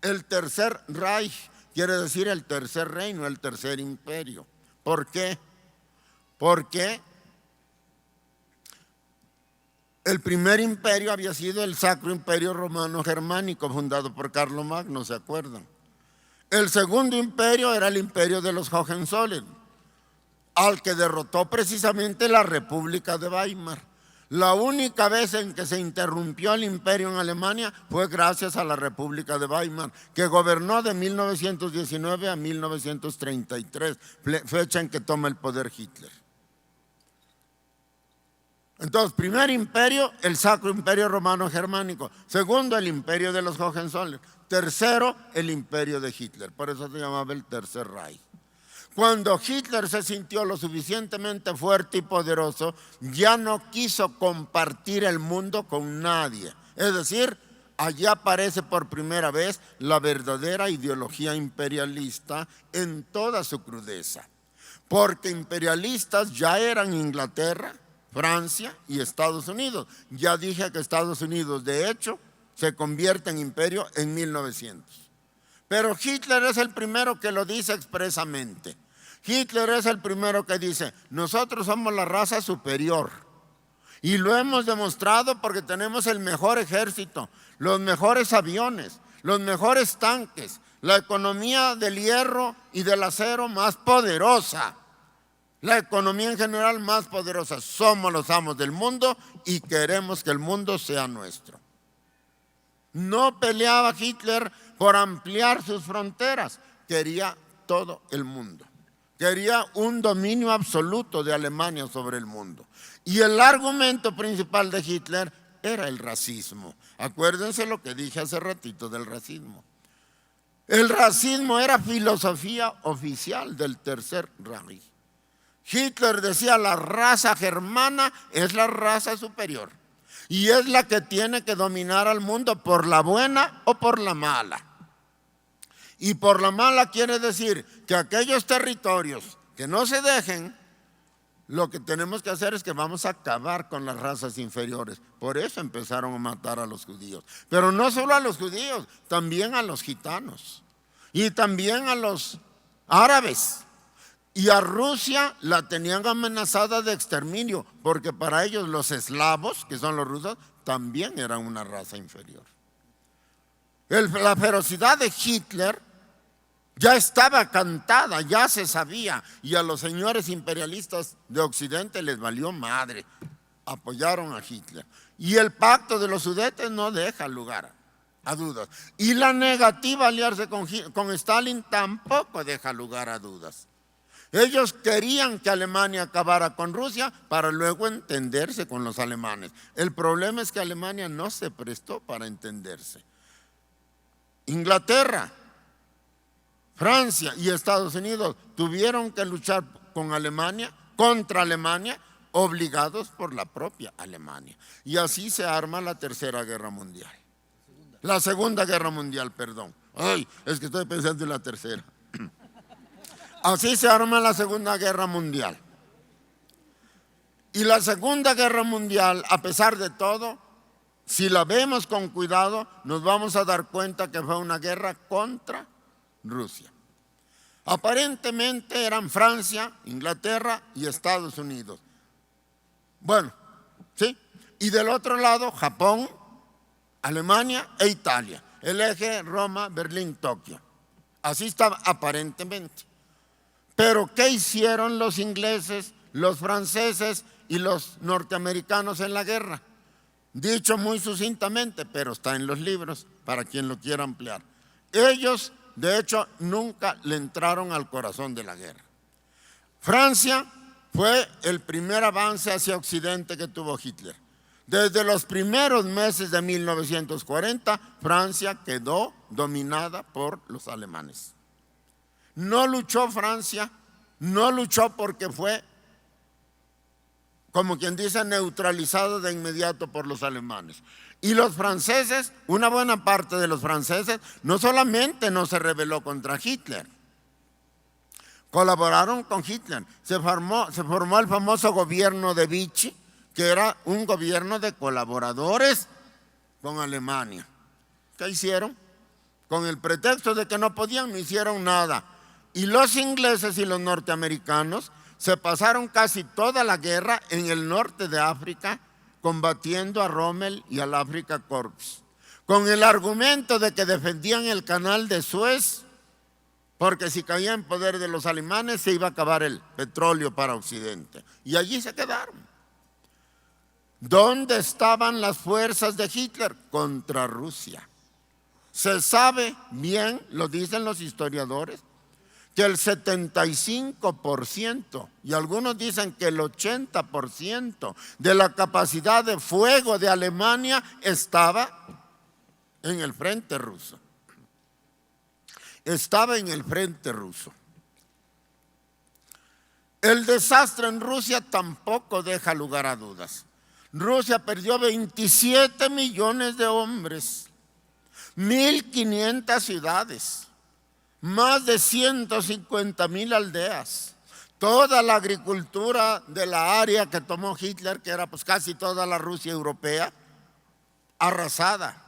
Speaker 1: el Tercer Reich, quiere decir el tercer reino, el tercer imperio. ¿Por qué? Porque el primer imperio había sido el Sacro Imperio Romano Germánico, fundado por Carlomagno, ¿se acuerdan? El segundo imperio era el imperio de los Hohenzollern, al que derrotó precisamente la República de Weimar. La única vez en que se interrumpió el imperio en Alemania fue gracias a la República de Weimar, que gobernó de 1919 a 1933, fecha en que toma el poder Hitler. Entonces, primer imperio, el Sacro Imperio Romano Germánico. Segundo, el imperio de los Hohenzollern. Tercero, el imperio de Hitler. Por eso se llamaba el Tercer Reich. Cuando Hitler se sintió lo suficientemente fuerte y poderoso, ya no quiso compartir el mundo con nadie. Es decir, allí aparece por primera vez la verdadera ideología imperialista en toda su crudeza. Porque imperialistas ya eran Inglaterra, Francia y Estados Unidos. Ya dije que Estados Unidos, de hecho, se convierte en imperio en 1900. Pero Hitler es el primero que lo dice expresamente. Hitler es el primero que dice, nosotros somos la raza superior. Y lo hemos demostrado porque tenemos el mejor ejército, los mejores aviones, los mejores tanques, la economía del hierro y del acero más poderosa. La economía en general más poderosa. Somos los amos del mundo y queremos que el mundo sea nuestro. No peleaba Hitler por ampliar sus fronteras, quería todo el mundo. Quería un dominio absoluto de Alemania sobre el mundo. Y el argumento principal de Hitler era el racismo. Acuérdense lo que dije hace ratito del racismo. El racismo era filosofía oficial del Tercer Reich. Hitler decía, la raza germana es la raza superior y es la que tiene que dominar al mundo por la buena o por la mala. Y por la mala quiere decir que aquellos territorios que no se dejen, lo que tenemos que hacer es que vamos a acabar con las razas inferiores. Por eso empezaron a matar a los judíos. Pero no solo a los judíos, también a los gitanos y también a los árabes. Y a Rusia la tenían amenazada de exterminio, porque para ellos los eslavos, que son los rusos, también eran una raza inferior. La ferocidad de Hitler ya estaba cantada, ya se sabía, y a los señores imperialistas de Occidente les valió madre. Apoyaron a Hitler. Y el pacto de los Sudetes no deja lugar a dudas. Y la negativa a aliarse con Stalin tampoco deja lugar a dudas. Ellos querían que Alemania acabara con Rusia para luego entenderse con los alemanes. El problema es que Alemania no se prestó para entenderse. Inglaterra, Francia y Estados Unidos tuvieron que luchar con Alemania, contra Alemania, obligados por la propia Alemania. Y así se arma la Tercera Guerra Mundial. La Segunda Guerra Mundial, perdón. Ay, es que estoy pensando en la tercera. Así se arma la Segunda Guerra Mundial. Y la Segunda Guerra Mundial, a pesar de todo, si la vemos con cuidado, nos vamos a dar cuenta que fue una guerra contra Rusia. Aparentemente eran Francia, Inglaterra y Estados Unidos. Bueno, ¿sí? Y del otro lado, Japón, Alemania e Italia. El eje Roma, Berlín, Tokio. Así estaba aparentemente. Pero ¿qué hicieron los ingleses, los franceses y los norteamericanos en la guerra? Dicho muy sucintamente, pero está en los libros para quien lo quiera ampliar. Ellos, de hecho, nunca le entraron al corazón de la guerra. Francia fue el primer avance hacia Occidente que tuvo Hitler. Desde los primeros meses de 1940, Francia quedó dominada por los alemanes. No luchó Francia, no luchó porque fue, como quien dice, neutralizado de inmediato por los alemanes. Y los franceses, una buena parte de los franceses, no solamente no se rebeló contra Hitler, colaboraron con Hitler. Se formó el famoso gobierno de Vichy, que era un gobierno de colaboradores con Alemania. ¿Qué hicieron? Con el pretexto de que no podían, no hicieron nada. Y los ingleses y los norteamericanos se pasaron casi toda la guerra en el norte de África combatiendo a Rommel y al Afrika Korps, con el argumento de que defendían el canal de Suez, porque si caía en poder de los alemanes se iba a acabar el petróleo para Occidente. Y allí se quedaron. ¿Dónde estaban las fuerzas de Hitler? Contra Rusia. Se sabe bien, lo dicen los historiadores, que el 75% y algunos dicen que el 80% de la capacidad de fuego de Alemania estaba en el frente ruso. Estaba en el frente ruso. El desastre en Rusia tampoco deja lugar a dudas. Rusia perdió 27 millones de hombres, 1.500 ciudades, más de 150.000 aldeas. Toda la agricultura de la área que tomó Hitler, que era pues casi toda la Rusia europea, arrasada.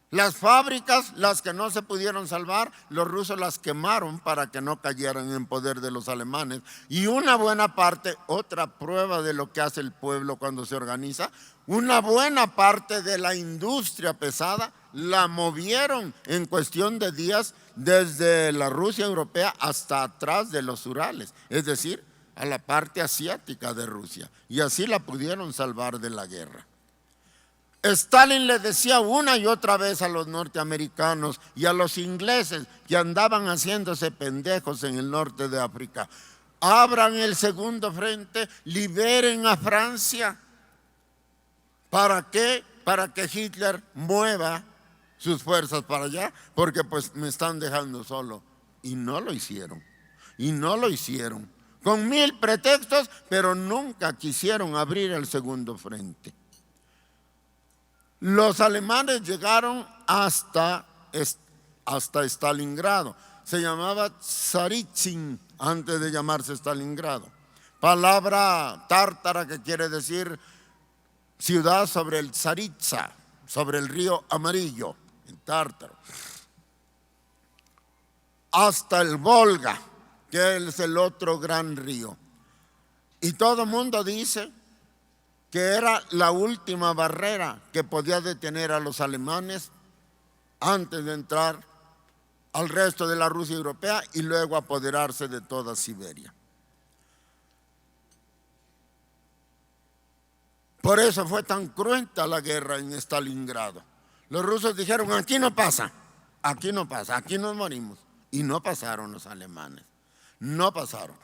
Speaker 1: Las fábricas, las que no se pudieron salvar, los rusos las quemaron para que no cayeran en poder de los alemanes. Y una buena parte, otra prueba de lo que hace el pueblo cuando se organiza, una buena parte de la industria pesada la movieron en cuestión de días desde la Rusia europea hasta atrás de los Urales, es decir, a la parte asiática de Rusia. Y así la pudieron salvar de la guerra. Stalin le decía una y otra vez a los norteamericanos y a los ingleses que andaban haciéndose pendejos en el norte de África: abran el segundo frente, liberen a Francia. ¿Para qué? Para que Hitler mueva sus fuerzas para allá, porque pues me están dejando solo. Y no lo hicieron, y no lo hicieron, con 1000 pretextos, pero nunca quisieron abrir el segundo frente. Los alemanes llegaron hasta Stalingrado. Se llamaba Tsaritzin antes de llamarse Stalingrado. Palabra tártara que quiere decir ciudad sobre el Tsaritsa, sobre el río Amarillo, en tártaro. Hasta el Volga, que es el otro gran río. Y todo el mundo dice que era la última barrera que podía detener a los alemanes antes de entrar al resto de la Rusia europea y luego apoderarse de toda Siberia. Por eso fue tan cruenta la guerra en Stalingrado. Los rusos dijeron: aquí no pasa, aquí no pasa, aquí nos morimos. Y no pasaron los alemanes, no pasaron.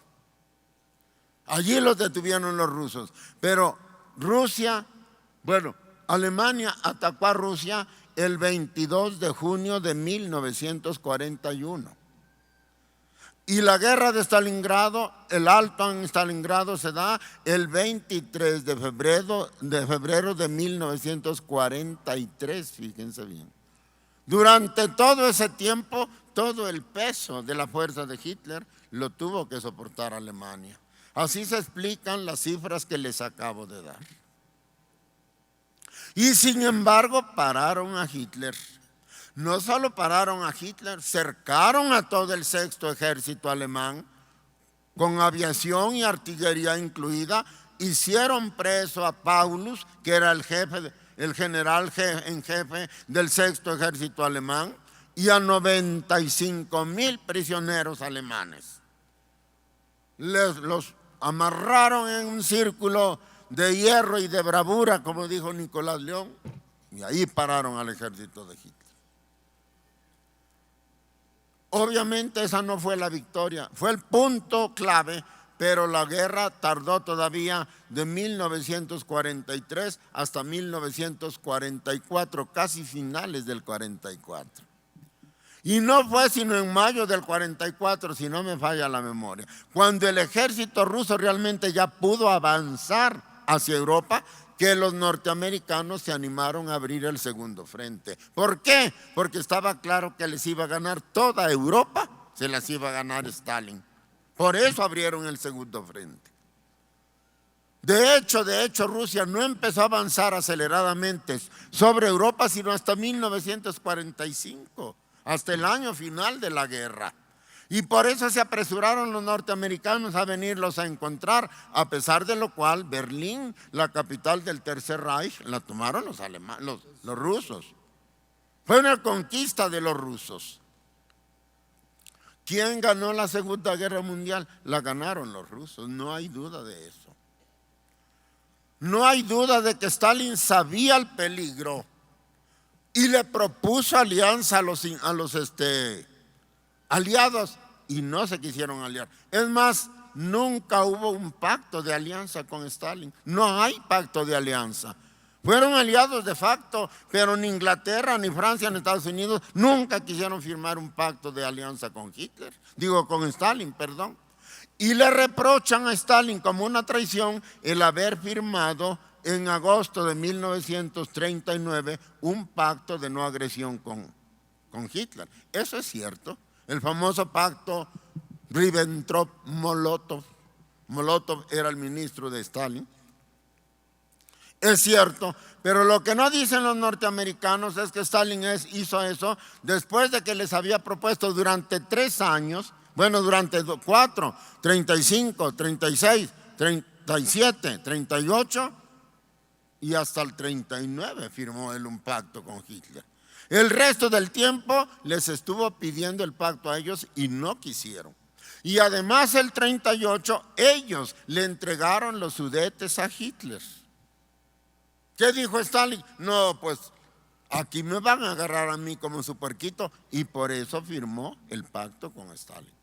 Speaker 1: Allí los detuvieron los rusos, pero Rusia, Alemania atacó a Rusia el 22 de junio de 1941. Y la guerra de Stalingrado, el alto en Stalingrado se da el 23 de febrero de 1943, fíjense bien. Durante todo ese tiempo, todo el peso de la fuerza de Hitler lo tuvo que soportar Alemania. Así se explican las cifras que les acabo de dar. Y sin embargo, pararon a Hitler. No solo pararon a Hitler, cercaron a todo el sexto ejército alemán, con aviación y artillería incluida. Hicieron preso a Paulus, que era el general en jefe del sexto ejército alemán, y a 95,000 prisioneros alemanes. Los amarraron en un círculo de hierro y de bravura, como dijo Nicolás León, y ahí pararon al ejército de Hitler. Obviamente esa no fue la victoria, fue el punto clave, pero la guerra tardó todavía de 1943 hasta 1944, casi finales del 44. Y no fue sino en mayo del 44, si no me falla la memoria, cuando el ejército ruso realmente ya pudo avanzar hacia Europa, que los norteamericanos se animaron a abrir el segundo frente. ¿Por qué? Porque estaba claro que les iba a ganar toda Europa, se las iba a ganar Stalin. Por eso abrieron el segundo frente. De hecho, Rusia no empezó a avanzar aceleradamente sobre Europa sino hasta 1945. Hasta el año final de la guerra. Y por eso se apresuraron los norteamericanos a venirlos a encontrar, a pesar de lo cual Berlín, la capital del Tercer Reich, la tomaron los rusos. Fue una conquista de los rusos. ¿Quién ganó la Segunda Guerra Mundial? La ganaron los rusos, no hay duda de eso. No hay duda de que Stalin sabía el peligro y le propuso alianza a los aliados y no se quisieron aliar. Es más, nunca hubo un pacto de alianza con Stalin. No hay pacto de alianza. Fueron aliados de facto, pero ni Inglaterra, ni Francia, ni Estados Unidos nunca quisieron firmar un pacto de alianza con Hitler. Con Stalin, perdón. Y le reprochan a Stalin como una traición el haber firmado en agosto de 1939 un pacto de no agresión con Hitler. Eso es cierto. El famoso pacto Ribbentrop-Molotov. Molotov era el ministro de Stalin. Es cierto, pero lo que no dicen los norteamericanos es que Stalin hizo eso después de que les había propuesto durante 3 años, bueno, durante 4, 35, 36, 37, 38 y hasta el 39 firmó él un pacto con Hitler. El resto del tiempo les estuvo pidiendo el pacto a ellos y no quisieron. Y además el 38 ellos le entregaron los Sudetes a Hitler. ¿Qué dijo Stalin? No, pues aquí me van a agarrar a mí como su puerquito, y por eso firmó el pacto con Stalin.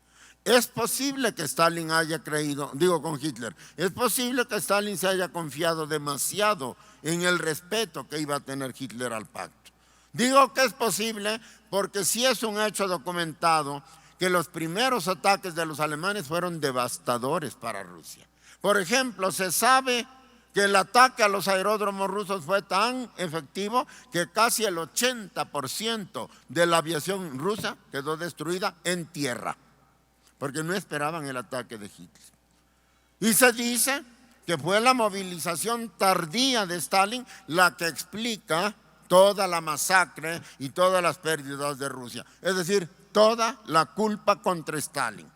Speaker 1: Es posible que Stalin haya creído, digo con Hitler, es posible que Stalin se haya confiado demasiado en el respeto que iba a tener Hitler al pacto. Digo que es posible porque sí es un hecho documentado que los primeros ataques de los alemanes fueron devastadores para Rusia. Por ejemplo, se sabe que el ataque a los aeródromos rusos fue tan efectivo que casi el 80% de la aviación rusa quedó destruida en tierra, porque no esperaban el ataque de Hitler. Y se dice que fue la movilización tardía de Stalin la que explica toda la masacre y todas las pérdidas de Rusia. Es decir, toda la culpa contra Stalin.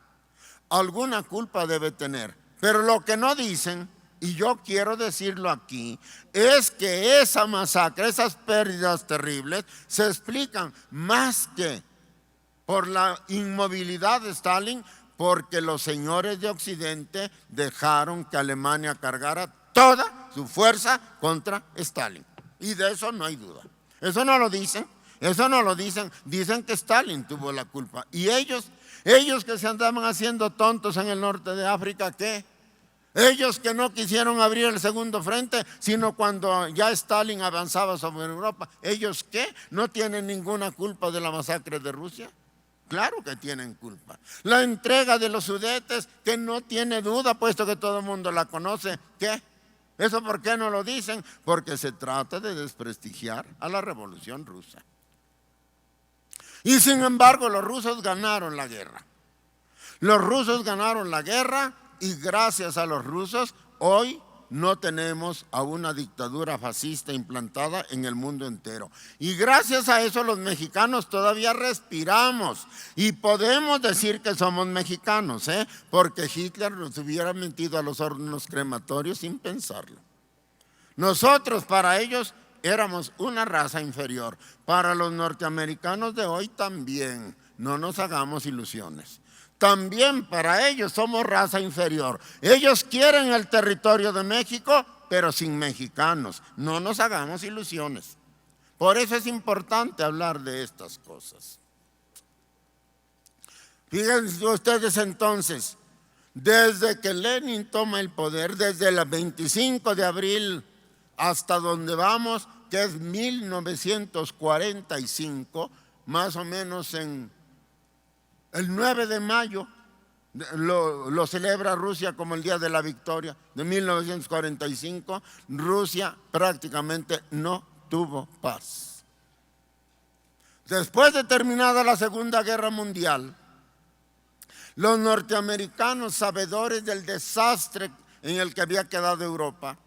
Speaker 1: Alguna culpa debe tener, pero lo que no dicen, y yo quiero decirlo aquí, es que esa masacre, esas pérdidas terribles, se explican más que por la inmovilidad de Stalin, porque los señores de Occidente dejaron que Alemania cargara toda su fuerza contra Stalin. Y de eso no hay duda. Eso no lo dicen, dicen que Stalin tuvo la culpa. Y ellos que se andaban haciendo tontos en el norte de África, ¿qué? Ellos que no quisieron abrir el segundo frente, sino cuando ya Stalin avanzaba sobre Europa. ¿Ellos qué? ¿No tienen ninguna culpa de la masacre de Rusia? Claro que tienen culpa. La entrega de los Sudetes, que no tiene duda, puesto que todo el mundo la conoce, ¿qué? ¿Eso por qué no lo dicen? Porque se trata de desprestigiar a la revolución rusa. Y sin embargo, los rusos ganaron la guerra. Los rusos ganaron la guerra. Y gracias a los rusos, hoy no tenemos a una dictadura fascista implantada en el mundo entero. Y gracias a eso los mexicanos todavía respiramos y podemos decir que somos mexicanos, porque Hitler nos hubiera metido a los hornos crematorios sin pensarlo. Nosotros para ellos éramos una raza inferior. Para los norteamericanos de hoy también, no nos hagamos ilusiones. También para ellos somos raza inferior. Ellos quieren el territorio de México, pero sin mexicanos. No nos hagamos ilusiones. Por eso es importante hablar de estas cosas. Fíjense ustedes entonces, desde que Lenin toma el poder, desde el 25 de abril hasta donde vamos, que es 1945, más o menos en el 9 de mayo lo celebra Rusia como el Día de la Victoria de 1945. Rusia prácticamente no tuvo paz. Después de terminada la Segunda Guerra Mundial, los norteamericanos, sabedores del desastre en el que había quedado Europa,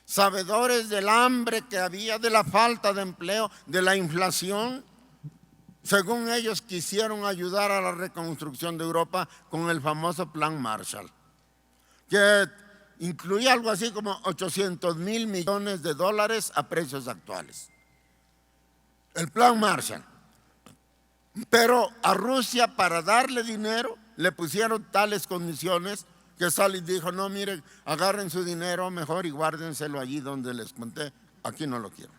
Speaker 1: sabedores del hambre que había, de la falta de empleo, de la inflación, según ellos quisieron ayudar a la reconstrucción de Europa con el famoso Plan Marshall, que incluía algo así como 800,000 millones de dólares a precios actuales. El Plan Marshall. Pero a Rusia, para darle dinero, le pusieron tales condiciones que Stalin dijo: no, miren, agarren su dinero mejor y guárdenselo allí donde les conté, aquí no lo quiero.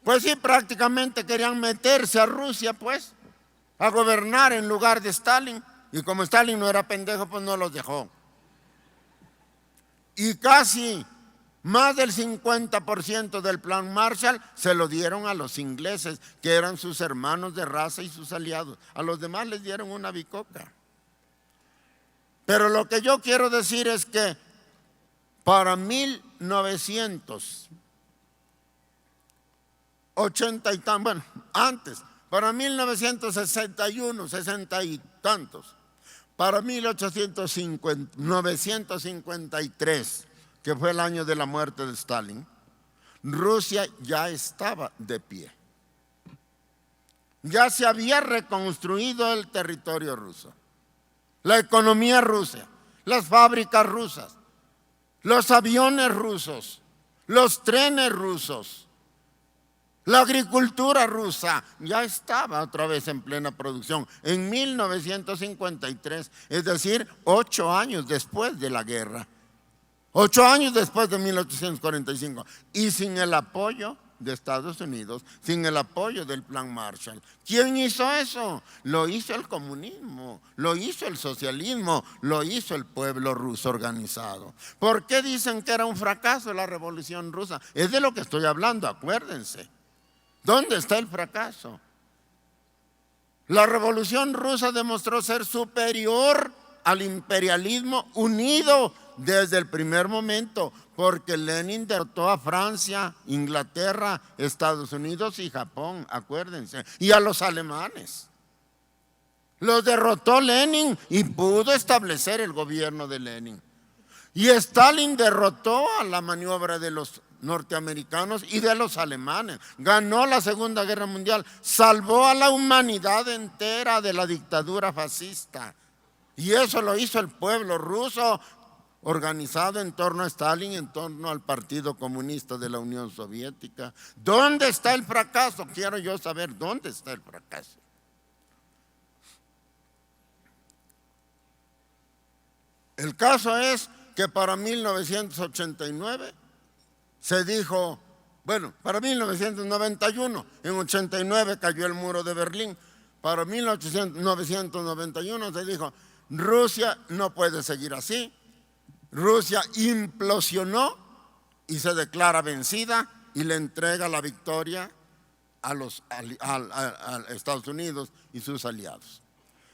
Speaker 1: Pues sí, prácticamente querían meterse a Rusia, pues, a gobernar en lugar de Stalin. Y como Stalin no era pendejo, pues no los dejó. Y casi más del 50% del Plan Marshall se lo dieron a los ingleses, que eran sus hermanos de raza y sus aliados. A los demás les dieron una bicoca. Pero lo que yo quiero decir es que para 1980 y tantos, bueno, antes, para 1961, 60 y tantos, para 1953, que fue el año de la muerte de Stalin, Rusia ya estaba de pie. Ya se había reconstruido el territorio ruso, la economía rusa, las fábricas rusas, los aviones rusos, los trenes rusos, la agricultura rusa ya estaba otra vez en plena producción en 1953, es decir, 8 años después de la guerra, 8 años después de 1845, y sin el apoyo de Estados Unidos, sin el apoyo del Plan Marshall. ¿Quién hizo eso? Lo hizo el comunismo, lo hizo el socialismo, lo hizo el pueblo ruso organizado. ¿Por qué dicen que era un fracaso la Revolución Rusa? Es de lo que estoy hablando, acuérdense. ¿Dónde está el fracaso? La Revolución Rusa demostró ser superior al imperialismo unido desde el primer momento, porque Lenin derrotó a Francia, Inglaterra, Estados Unidos y Japón, acuérdense, y a los alemanes. Los derrotó Lenin y pudo establecer el gobierno de Lenin. Y Stalin derrotó a la maniobra de los norteamericanos y de los alemanes. Ganó la Segunda Guerra Mundial, salvó a la humanidad entera de la dictadura fascista. Y eso lo hizo el pueblo ruso, organizado en torno a Stalin, en torno al Partido Comunista de la Unión Soviética. ¿Dónde está el fracaso? Quiero yo saber dónde está el fracaso. El caso es que para 1989 se dijo, bueno, para 1991, en 89 cayó el muro de Berlín, para 1991 se dijo, Rusia no puede seguir así. Rusia implosionó y se declara vencida y le entrega la victoria a Estados Unidos y sus aliados.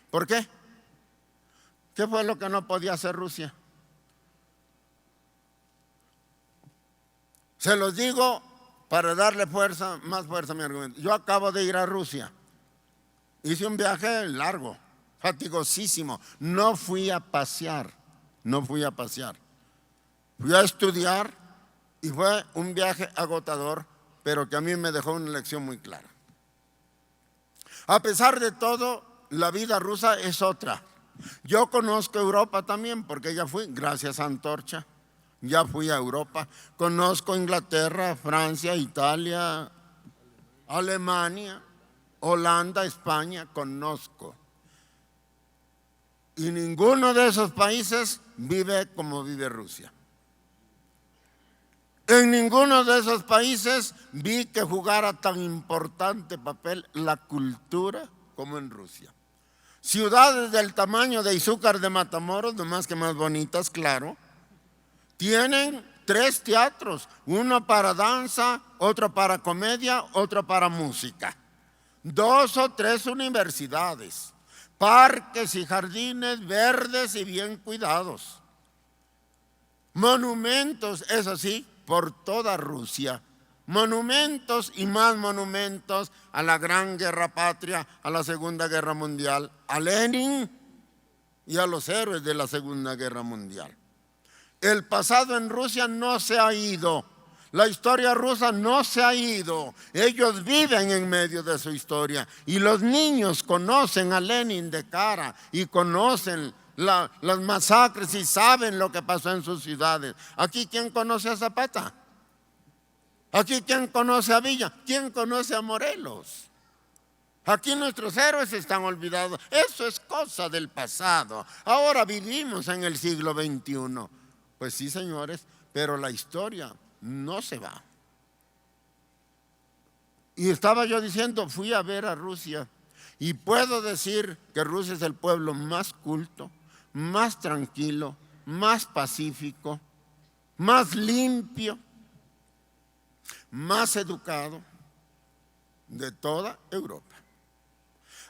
Speaker 1: ¿Por qué? ¿Qué fue lo que no podía hacer Rusia? Se los digo para darle más fuerza a mi argumento. Yo acabo de ir a Rusia. Hice un viaje largo, fatigosísimo. No fui a pasear. Fui a estudiar y fue un viaje agotador, pero que a mí me dejó una lección muy clara. A pesar de todo, la vida rusa es otra. Yo conozco Europa también, porque ya fui, gracias a Antorcha, ya fui a Europa. Conozco Inglaterra, Francia, Italia, Alemania, Holanda, España, conozco. Y ninguno de esos países vive como vive Rusia. En ninguno de esos países vi que jugara tan importante papel la cultura como en Rusia. Ciudades del tamaño de Izúcar de Matamoros, no más que más bonitas, claro, tienen 3 teatros, uno para danza, otro para comedia, otro para música. 2 o 3 universidades, parques y jardines verdes y bien cuidados. Monumentos, eso sí, por toda Rusia. Monumentos y más monumentos a la Gran Guerra Patria, a la Segunda Guerra Mundial, a Lenin y a los héroes de la Segunda Guerra Mundial. El pasado en Rusia no se ha ido. La historia rusa no se ha ido. Ellos viven en medio de su historia. Y los niños conocen a Lenin de cara y conocen las masacres y saben lo que pasó en sus ciudades. Aquí, ¿quién conoce a Zapata? Aquí, ¿quién conoce a Villa? ¿Quién conoce a Morelos? Aquí nuestros héroes están olvidados. Eso es cosa del pasado. Ahora vivimos en el siglo XXI. Pues sí, señores, pero la historia no se va. Y estaba yo diciendo, fui a ver a Rusia y puedo decir que Rusia es el pueblo más culto, más tranquilo, más pacífico, más limpio, más educado de toda Europa.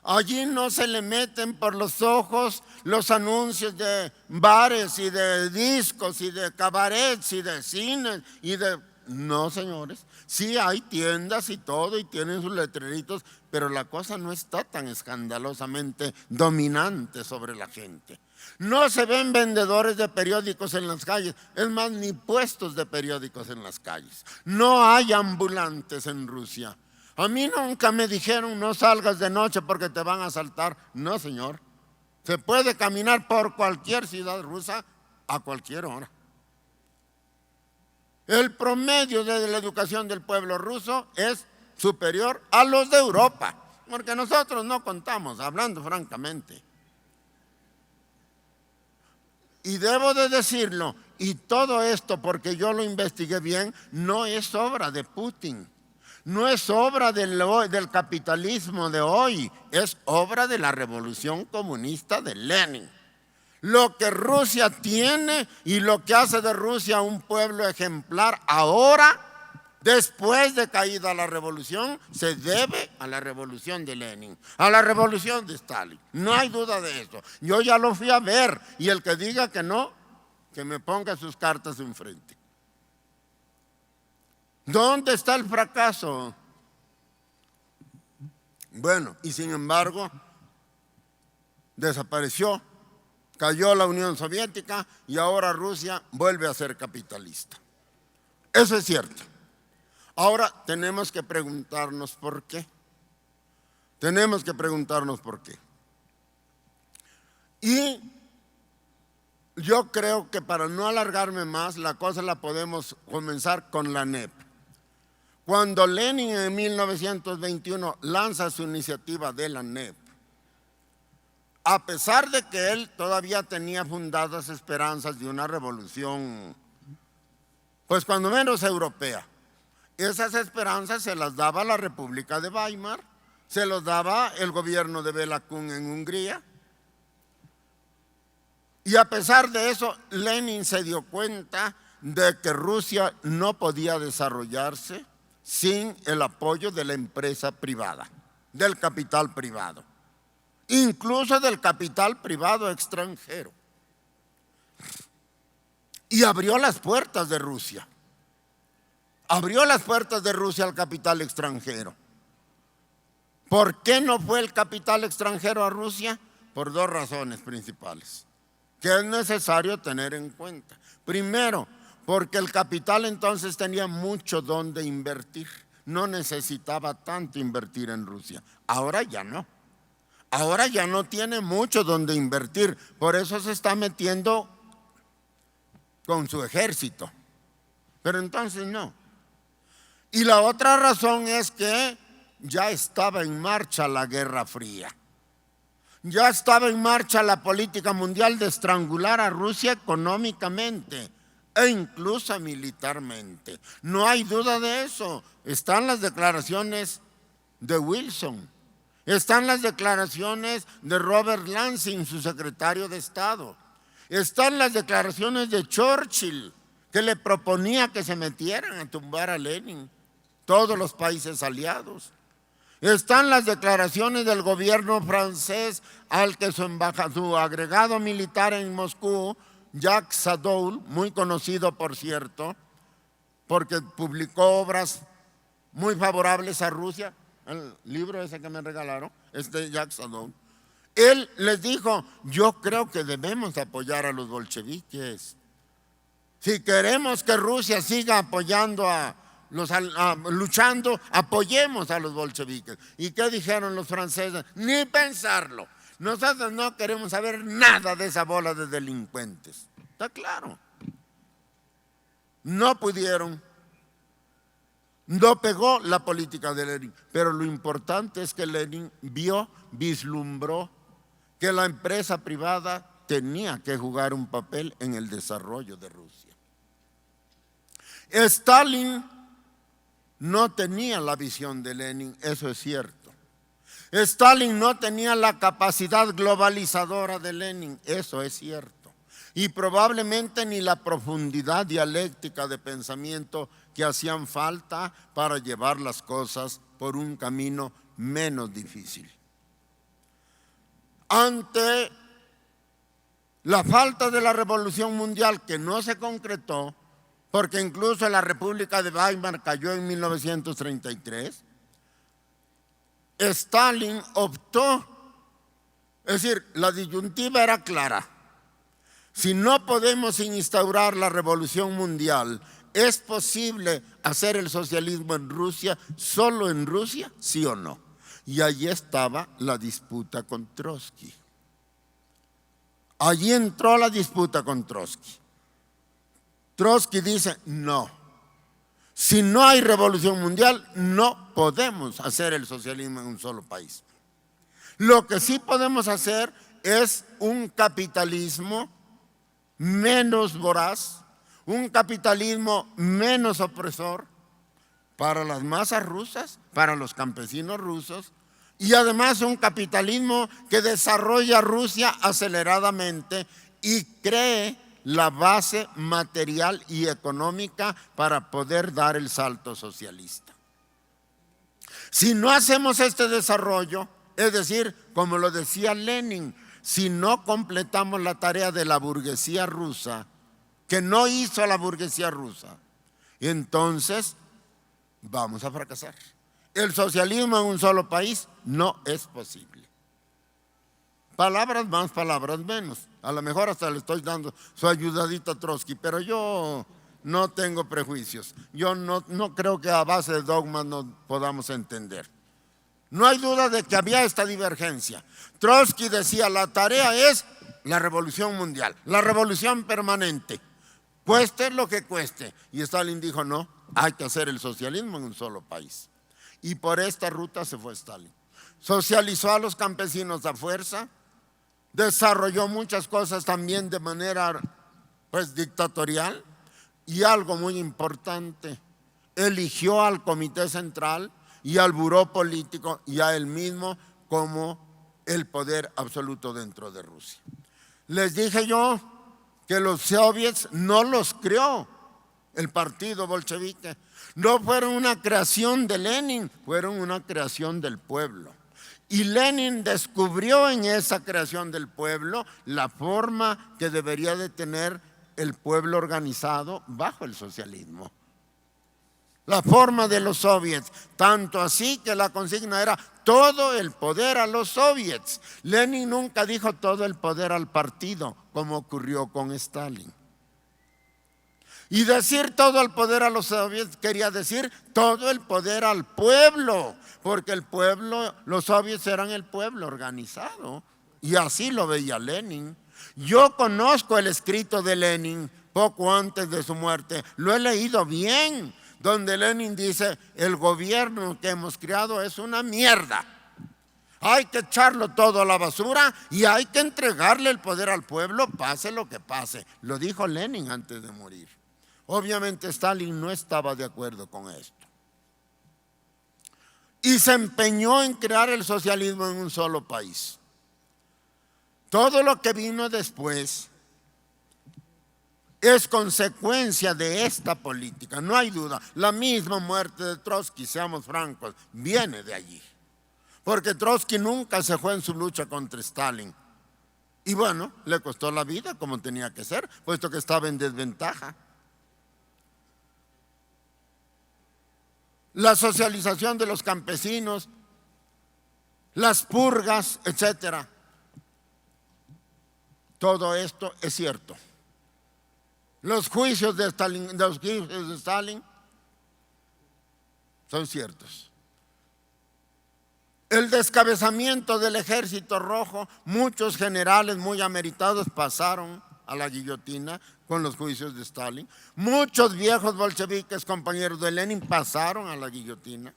Speaker 1: Allí no se le meten por los ojos los anuncios de bares y de discos y de cabarets y de cines y de... No, señores. Sí hay tiendas y todo y tienen sus letreritos, pero la cosa no está tan escandalosamente dominante sobre la gente. No se ven vendedores de periódicos en las calles, es más, ni puestos de periódicos en las calles. No hay ambulantes en Rusia. A mí nunca me dijeron no salgas de noche porque te van a asaltar. No, señor. Se puede caminar por cualquier ciudad rusa a cualquier hora. El promedio de la educación del pueblo ruso es superior a los de Europa, porque nosotros no contamos, hablando francamente. Y debo de decirlo, y todo esto porque yo lo investigué bien, no es obra de Putin. No es obra del capitalismo de hoy, es obra de la revolución comunista de Lenin. Lo que Rusia tiene y lo que hace de Rusia un pueblo ejemplar ahora, después de caída la revolución, se debe a la revolución de Lenin, a la revolución de Stalin. No hay duda de eso. Yo ya lo fui a ver y el que diga que no, que me ponga sus cartas enfrente. ¿Dónde está el fracaso? Bueno, y sin embargo, desapareció, cayó la Unión Soviética y ahora Rusia vuelve a ser capitalista. Eso es cierto. Ahora tenemos que preguntarnos por qué. Tenemos que preguntarnos por qué. Y yo creo que para no alargarme más, la cosa la podemos comenzar con la NEP. Cuando Lenin en 1921 lanza su iniciativa de la NEP, a pesar de que él todavía tenía fundadas esperanzas de una revolución, pues cuando menos europea, esas esperanzas se las daba la República de Weimar, se los daba el gobierno de Béla Kun en Hungría. Y a pesar de eso, Lenin se dio cuenta de que Rusia no podía desarrollarse sin el apoyo de la empresa privada, del capital privado, incluso del capital privado extranjero. Y abrió las puertas de Rusia. Abrió las puertas de Rusia al capital extranjero. ¿Por qué no fue el capital extranjero a Rusia? Por dos razones principales que es necesario tener en cuenta. Primero, porque el capital entonces tenía mucho donde invertir. No necesitaba tanto invertir en Rusia. Ahora ya no. Ahora ya no tiene mucho donde invertir. Por eso se está metiendo con su ejército. Pero entonces no. Y la otra razón es que ya estaba en marcha la Guerra Fría. Ya estaba en marcha la política mundial de estrangular a Rusia económicamente e incluso militarmente. No hay duda de eso. Están las declaraciones de Wilson, están las declaraciones de Robert Lansing, su secretario de Estado, están las declaraciones de Churchill, que le proponía que se metieran a tumbar a Lenin, todos los países aliados. Están las declaraciones del gobierno francés al que su agregado militar en Moscú, Jacques Sadoul, muy conocido por cierto, porque publicó obras muy favorables a Rusia, el libro ese que me regalaron, es de Jacques Sadoul. Él les dijo, yo creo que debemos apoyar a los bolcheviques. Si queremos que Rusia siga apoyando luchando, apoyemos a los bolcheviques. ¿Y qué dijeron los franceses? Ni pensarlo. Nosotros no queremos saber nada de esa bola de delincuentes. Está claro. No pudieron. No pegó la política de Lenin. Pero lo importante es que Lenin vislumbró que la empresa privada tenía que jugar un papel en el desarrollo de Rusia. Stalin no tenía la visión de Lenin, eso es cierto. Stalin no tenía la capacidad globalizadora de Lenin, eso es cierto. Y probablemente ni la profundidad dialéctica de pensamiento que hacían falta para llevar las cosas por un camino menos difícil. ante la falta de la revolución mundial que no se concretó, porque incluso la República de Weimar cayó en 1933, Stalin optó, es decir, la disyuntiva era clara. Si no podemos instaurar la revolución mundial, ¿es posible hacer el socialismo en Rusia, solo en Rusia, sí o no? Y allí estaba la disputa con Trotsky. Allí entró la disputa con Trotsky. Trotsky dice, no, si no hay revolución mundial, no podemos hacer el socialismo en un solo país. Lo que sí podemos hacer es un capitalismo menos voraz, un capitalismo menos opresor para las masas rusas, para los campesinos rusos, y además un capitalismo que desarrolla Rusia aceleradamente y cree la base material y económica para poder dar el salto socialista. Si no hacemos este desarrollo, es decir, como lo decía Lenin, si no completamos la tarea de la burguesía rusa, que no hizo la burguesía rusa, entonces vamos a fracasar. El socialismo en un solo país no es posible. Palabras más, palabras menos. A lo mejor hasta le estoy dando su ayudadita a Trotsky, pero yo no tengo prejuicios. Yo no creo que a base de dogmas nos podamos entender. No hay duda de que había esta divergencia. Trotsky decía, la tarea es la revolución mundial, la revolución permanente, cueste lo que cueste. Y Stalin dijo, no, hay que hacer el socialismo en un solo país. Y por esta ruta se fue Stalin. Socializó a los campesinos a fuerza, desarrolló muchas cosas también de manera dictatorial, y algo muy importante, eligió al Comité Central y al Buró Político y a él mismo como el poder absoluto dentro de Rusia. Les dije yo que los soviets no los creó el partido bolchevique, no fueron una creación de Lenin, fueron una creación del pueblo. Y Lenin descubrió en esa creación del pueblo la forma que debería de tener el pueblo organizado bajo el socialismo. La forma de los soviets, tanto así que la consigna era todo el poder a los soviets. Lenin nunca dijo todo el poder al partido, como ocurrió con Stalin. Y decir todo el poder a los soviets quería decir todo el poder al pueblo, porque el pueblo, los soviets eran el pueblo organizado, y así lo veía Lenin. Yo conozco el escrito de Lenin poco antes de su muerte, lo he leído bien, donde Lenin dice, el gobierno que hemos creado es una mierda. Hay que echarlo todo a la basura y hay que entregarle el poder al pueblo, pase lo que pase. Lo dijo Lenin antes de morir. Obviamente Stalin no estaba de acuerdo con esto. Y se empeñó en crear el socialismo en un solo país. Todo lo que vino después es consecuencia de esta política, no hay duda. La misma muerte de Trotsky, seamos francos, viene de allí. Porque Trotsky nunca se fue en su lucha contra Stalin. Y bueno, le costó la vida como tenía que ser, puesto que estaba en desventaja. La socialización de los campesinos, las purgas, etcétera. Todo esto es cierto. Los juicios de Stalin son ciertos. El descabezamiento del Ejército Rojo, muchos generales muy ameritados pasaron a la guillotina con los juicios de Stalin. Muchos viejos bolcheviques, compañeros de Lenin, pasaron a la guillotina.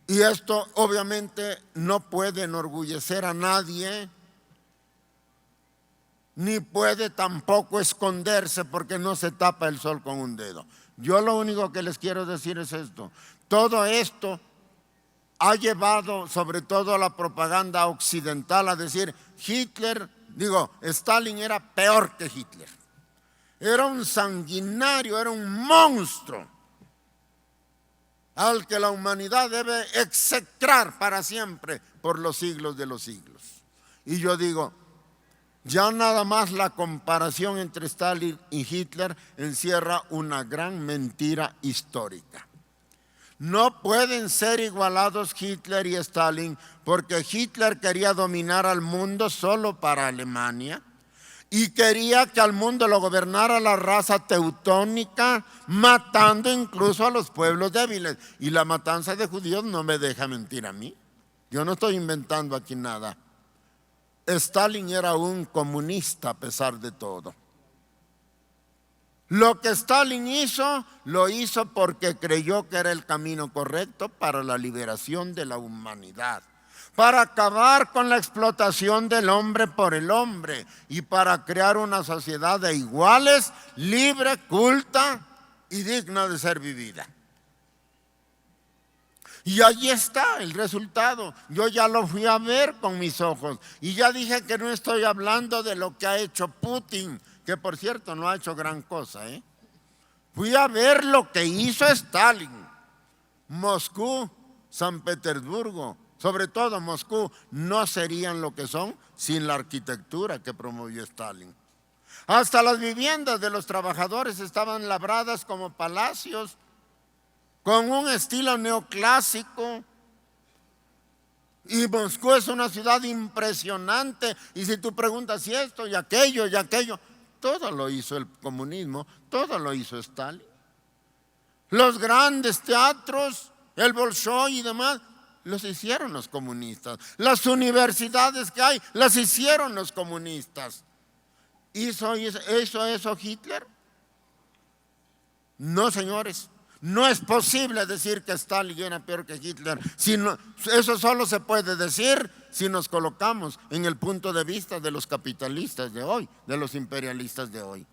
Speaker 1: Y esto obviamente no puede enorgullecer a nadie, ni puede tampoco esconderse, porque no se tapa el sol con un dedo. Yo lo único que les quiero decir es esto. Todo esto ha llevado sobre todo a la propaganda occidental a decir Stalin era peor que Hitler. Era un sanguinario, era un monstruo. al que la humanidad debe execrar para siempre por los siglos de los siglos. Y yo digo, ya nada más la comparación entre Stalin y Hitler encierra una gran mentira histórica. No pueden ser igualados Hitler y Stalin, porque Hitler quería dominar al mundo solo para Alemania y quería que al mundo lo gobernara la raza teutónica, matando incluso a los pueblos débiles. Y la matanza de judíos no me deja mentir a mí. Yo no estoy inventando aquí nada. Stalin era un comunista a pesar de todo. Lo que Stalin hizo, lo hizo porque creyó que era el camino correcto para la liberación de la humanidad, para acabar con la explotación del hombre por el hombre y para crear una sociedad de iguales, libre, culta y digna de ser vivida. Y allí está el resultado. Yo ya lo fui a ver con mis ojos y ya dije que no estoy hablando de lo que ha hecho Putin, que por cierto no ha hecho gran cosa. Fui a ver lo que hizo Stalin. Moscú, San Petersburgo, sobre todo Moscú, no serían lo que son sin la arquitectura que promovió Stalin. Hasta las viviendas de los trabajadores estaban labradas como palacios, con un estilo neoclásico. Y Moscú es una ciudad impresionante. Y si tú preguntas si esto y aquello, todo lo hizo el comunismo, todo lo hizo Stalin. Los grandes teatros, el Bolshoi y demás, los hicieron los comunistas. Las universidades que hay, las hicieron los comunistas. ¿Hizo eso Hitler? No, señores. No es posible decir que Stalin era peor que Hitler. Eso solo se puede decir si nos colocamos en el punto de vista de los capitalistas de hoy, de los imperialistas de hoy.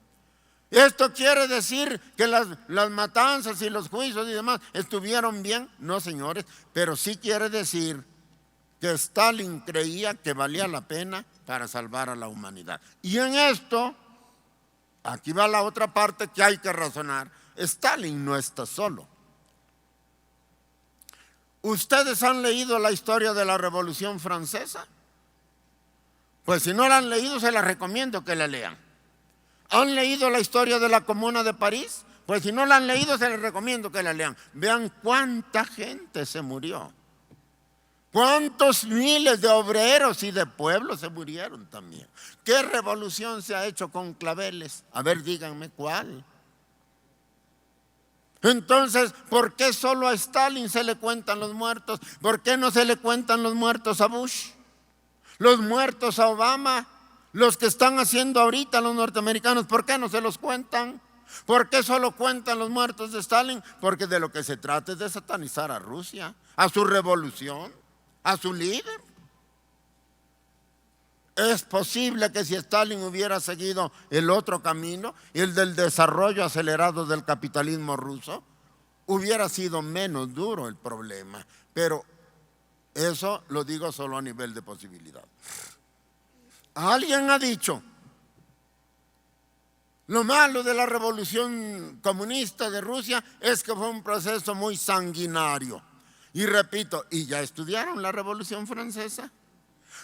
Speaker 1: ¿Esto quiere decir que las matanzas y los juicios y demás estuvieron bien? No, señores, pero sí quiere decir que Stalin creía que valía la pena para salvar a la humanidad. Y en esto, aquí va la otra parte que hay que razonar. Stalin no está solo. ¿Ustedes han leído la historia de la Revolución Francesa? Pues si no la han leído, se la recomiendo que la lean. ¿Han leído la historia de la Comuna de París? Pues si no la han leído, se les recomiendo que la lean. Vean cuánta gente se murió. Cuántos miles de obreros y de pueblos se murieron también. ¿Qué revolución se ha hecho con claveles? A ver, díganme cuál. Entonces, ¿por qué solo a Stalin se le cuentan los muertos? ¿Por qué no se le cuentan los muertos a Bush? Los muertos a Obama, los que están haciendo ahorita los norteamericanos, ¿por qué no se los cuentan? ¿Por qué solo cuentan los muertos de Stalin? Porque de lo que se trata es de satanizar a Rusia, a su revolución, a su líder. Es posible que si Stalin hubiera seguido el otro camino, el del desarrollo acelerado del capitalismo ruso, hubiera sido menos duro el problema. Pero eso lo digo solo a nivel de posibilidad. Alguien ha dicho, lo malo de la revolución comunista de Rusia es que fue un proceso muy sanguinario. Y repito, ¿y ya estudiaron la Revolución Francesa?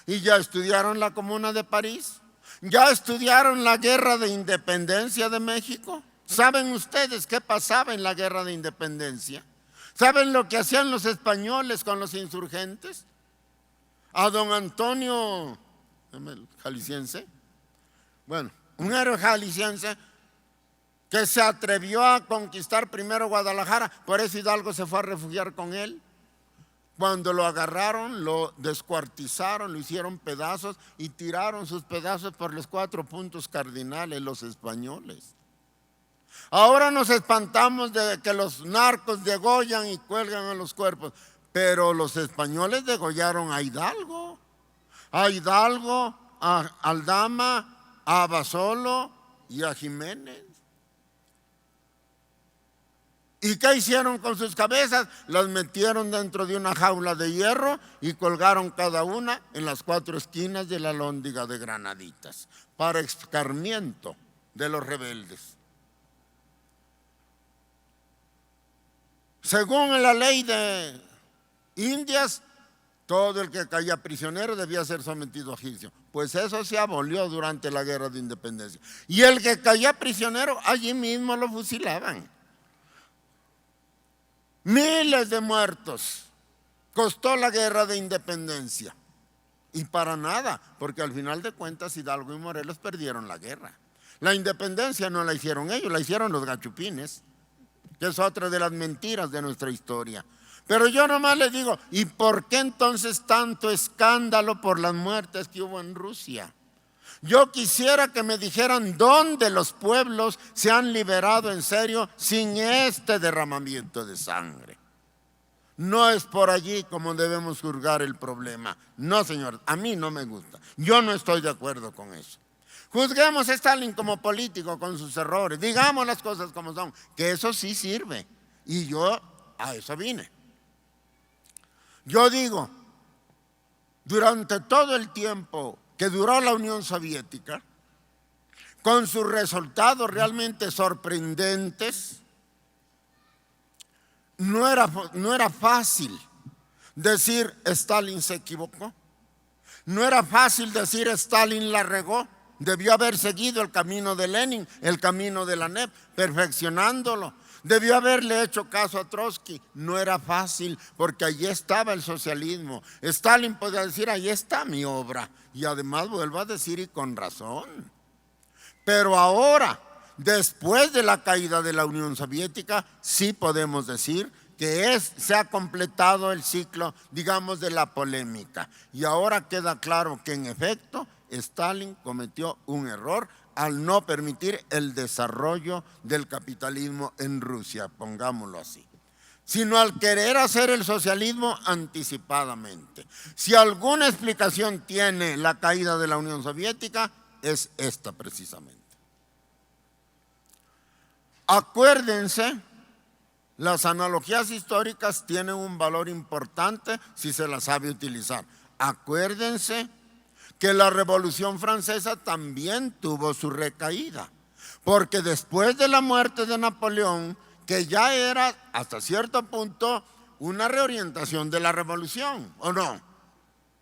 Speaker 1: ¿Y ya estudiaron la Comuna de París? ¿Ya estudiaron la Guerra de Independencia de México? ¿Saben ustedes qué pasaba en la Guerra de Independencia? ¿Saben lo que hacían los españoles con los insurgentes? A don Antonio, el jalisciense, bueno, un héroe jalisciense que se atrevió a conquistar primero Guadalajara, por eso Hidalgo se fue a refugiar con él. Cuando lo agarraron, lo descuartizaron, lo hicieron pedazos y tiraron sus pedazos por los 4 puntos cardinales los españoles. Ahora nos espantamos de que los narcos degollan y cuelgan a los cuerpos, pero los españoles degollaron a Hidalgo, a Aldama, a Abasolo y a Jiménez. ¿Y qué hicieron con sus cabezas? Las metieron dentro de una jaula de hierro y colgaron cada una en las 4 esquinas de la Alhóndiga de Granaditas para escarmiento de los rebeldes. Según la ley de Indias, todo el que caía prisionero debía ser sometido a juicio. Pues eso se abolió durante la Guerra de Independencia. Y el que caía prisionero, allí mismo lo fusilaban. Miles de muertos costó la Guerra de Independencia. Y para nada, porque al final de cuentas Hidalgo y Morelos perdieron la guerra. La independencia no la hicieron ellos, la hicieron los gachupines, que es otra de las mentiras de nuestra historia. Pero yo nomás les digo, ¿y por qué entonces tanto escándalo por las muertes que hubo en Rusia? Yo quisiera que me dijeran dónde los pueblos se han liberado en serio sin este derramamiento de sangre. No es por allí como debemos juzgar el problema. No, señor, a mí no me gusta. Yo no estoy de acuerdo con eso. Juzguemos a Stalin como político con sus errores. Digamos las cosas como son, que eso sí sirve. Y yo a eso vine. Yo digo, durante todo el tiempo que duró la Unión Soviética, con sus resultados realmente sorprendentes, no era fácil decir Stalin se equivocó. No era fácil decir Stalin la regó. Debió haber seguido el camino de Lenin, el camino de la NEP, perfeccionándolo. Debió haberle hecho caso a Trotsky. No era fácil porque allí estaba el socialismo. Stalin podía decir, ahí está mi obra. Y además vuelvo a decir, y con razón. Pero ahora, después de la caída de la Unión Soviética, sí podemos decir que se ha completado el ciclo, digamos, de la polémica. Y ahora queda claro que en efecto Stalin cometió un error al no permitir el desarrollo del capitalismo en Rusia, pongámoslo así, sino al querer hacer el socialismo anticipadamente. Si alguna explicación tiene la caída de la Unión Soviética, es esta precisamente. Acuérdense, las analogías históricas tienen un valor importante si se las sabe utilizar. Acuérdense que la Revolución Francesa también tuvo su recaída, porque después de la muerte de Napoleón, que ya era hasta cierto punto una reorientación de la revolución, ¿o no?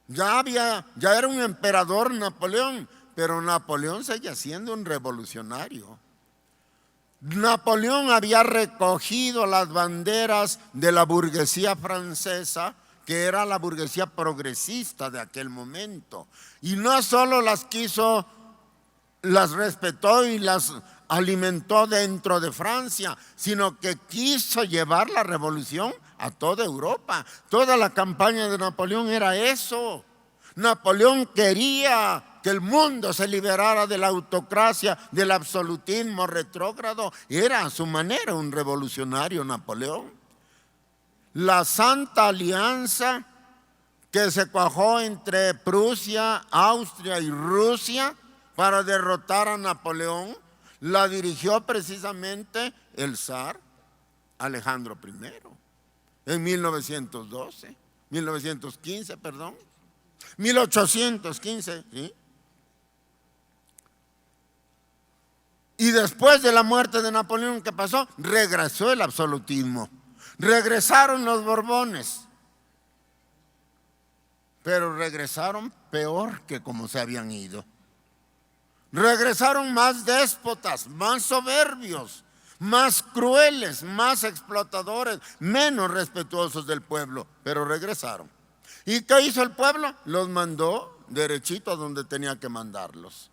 Speaker 1: Ya era un emperador Napoleón, pero Napoleón seguía siendo un revolucionario. Napoleón había recogido las banderas de la burguesía francesa, que era la burguesía progresista de aquel momento. Y no solo las respetó y las alimentó dentro de Francia, sino que quiso llevar la revolución a toda Europa. Toda la campaña de Napoleón era eso. Napoleón quería que el mundo se liberara de la autocracia, del absolutismo retrógrado. Era a su manera un revolucionario Napoleón. La Santa Alianza que se cuajó entre Prusia, Austria y Rusia para derrotar a Napoleón, la dirigió precisamente el zar Alejandro I en 1815, ¿sí? Y después de la muerte de Napoleón, ¿qué pasó? Regresó el absolutismo. Regresaron los Borbones, pero regresaron peor que como se habían ido. Regresaron más déspotas, más soberbios, más crueles, más explotadores, menos respetuosos del pueblo, pero regresaron. ¿Y qué hizo el pueblo? Los mandó derechito a donde tenía que mandarlos.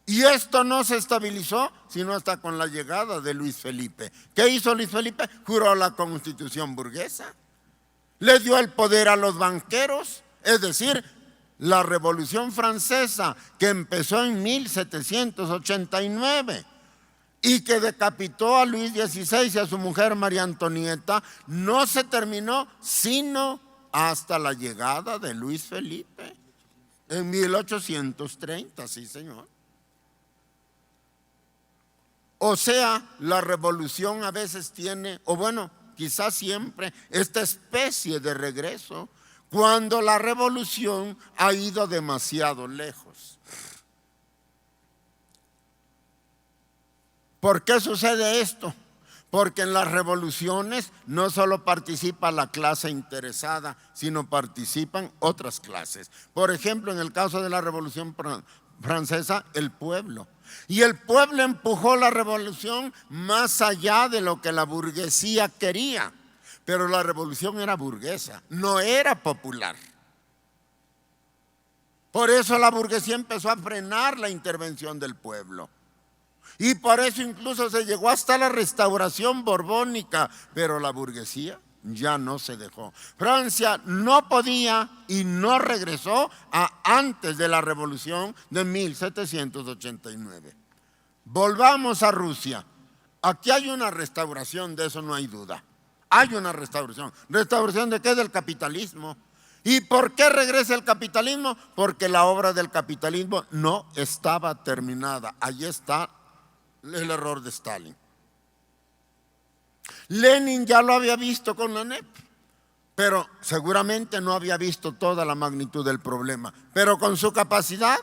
Speaker 1: Y esto no se estabilizó sino hasta con la llegada de Luis Felipe. ¿Qué hizo Luis Felipe? Juró la constitución burguesa. Le dio el poder a los banqueros, es decir, la Revolución Francesa que empezó en 1789 y que decapitó a Luis XVI y a su mujer María Antonieta, no se terminó sino hasta la llegada de Luis Felipe en 1830, sí señor. O sea, la revolución a veces tiene, o bueno, quizás siempre, esta especie de regreso cuando la revolución ha ido demasiado lejos. ¿Por qué sucede esto? Porque en las revoluciones no solo participa la clase interesada, sino participan otras clases. Por ejemplo, en el caso de la Revolución Francesa, el pueblo. Y el pueblo empujó la revolución más allá de lo que la burguesía quería. Pero la revolución era burguesa, no era popular. Por eso la burguesía empezó a frenar la intervención del pueblo. Y por eso incluso se llegó hasta la restauración borbónica, pero la burguesía ya no se dejó. Francia no podía y no regresó a antes de la revolución de 1789. Volvamos a Rusia. Aquí hay una restauración, de eso no hay duda. Hay una restauración. ¿Restauración de qué? Del capitalismo. ¿Y por qué regresa el capitalismo? Porque la obra del capitalismo no estaba terminada. Allí está el error de Stalin. Lenin ya lo había visto con la NEP, pero seguramente no había visto toda la magnitud del problema. Pero con su capacidad,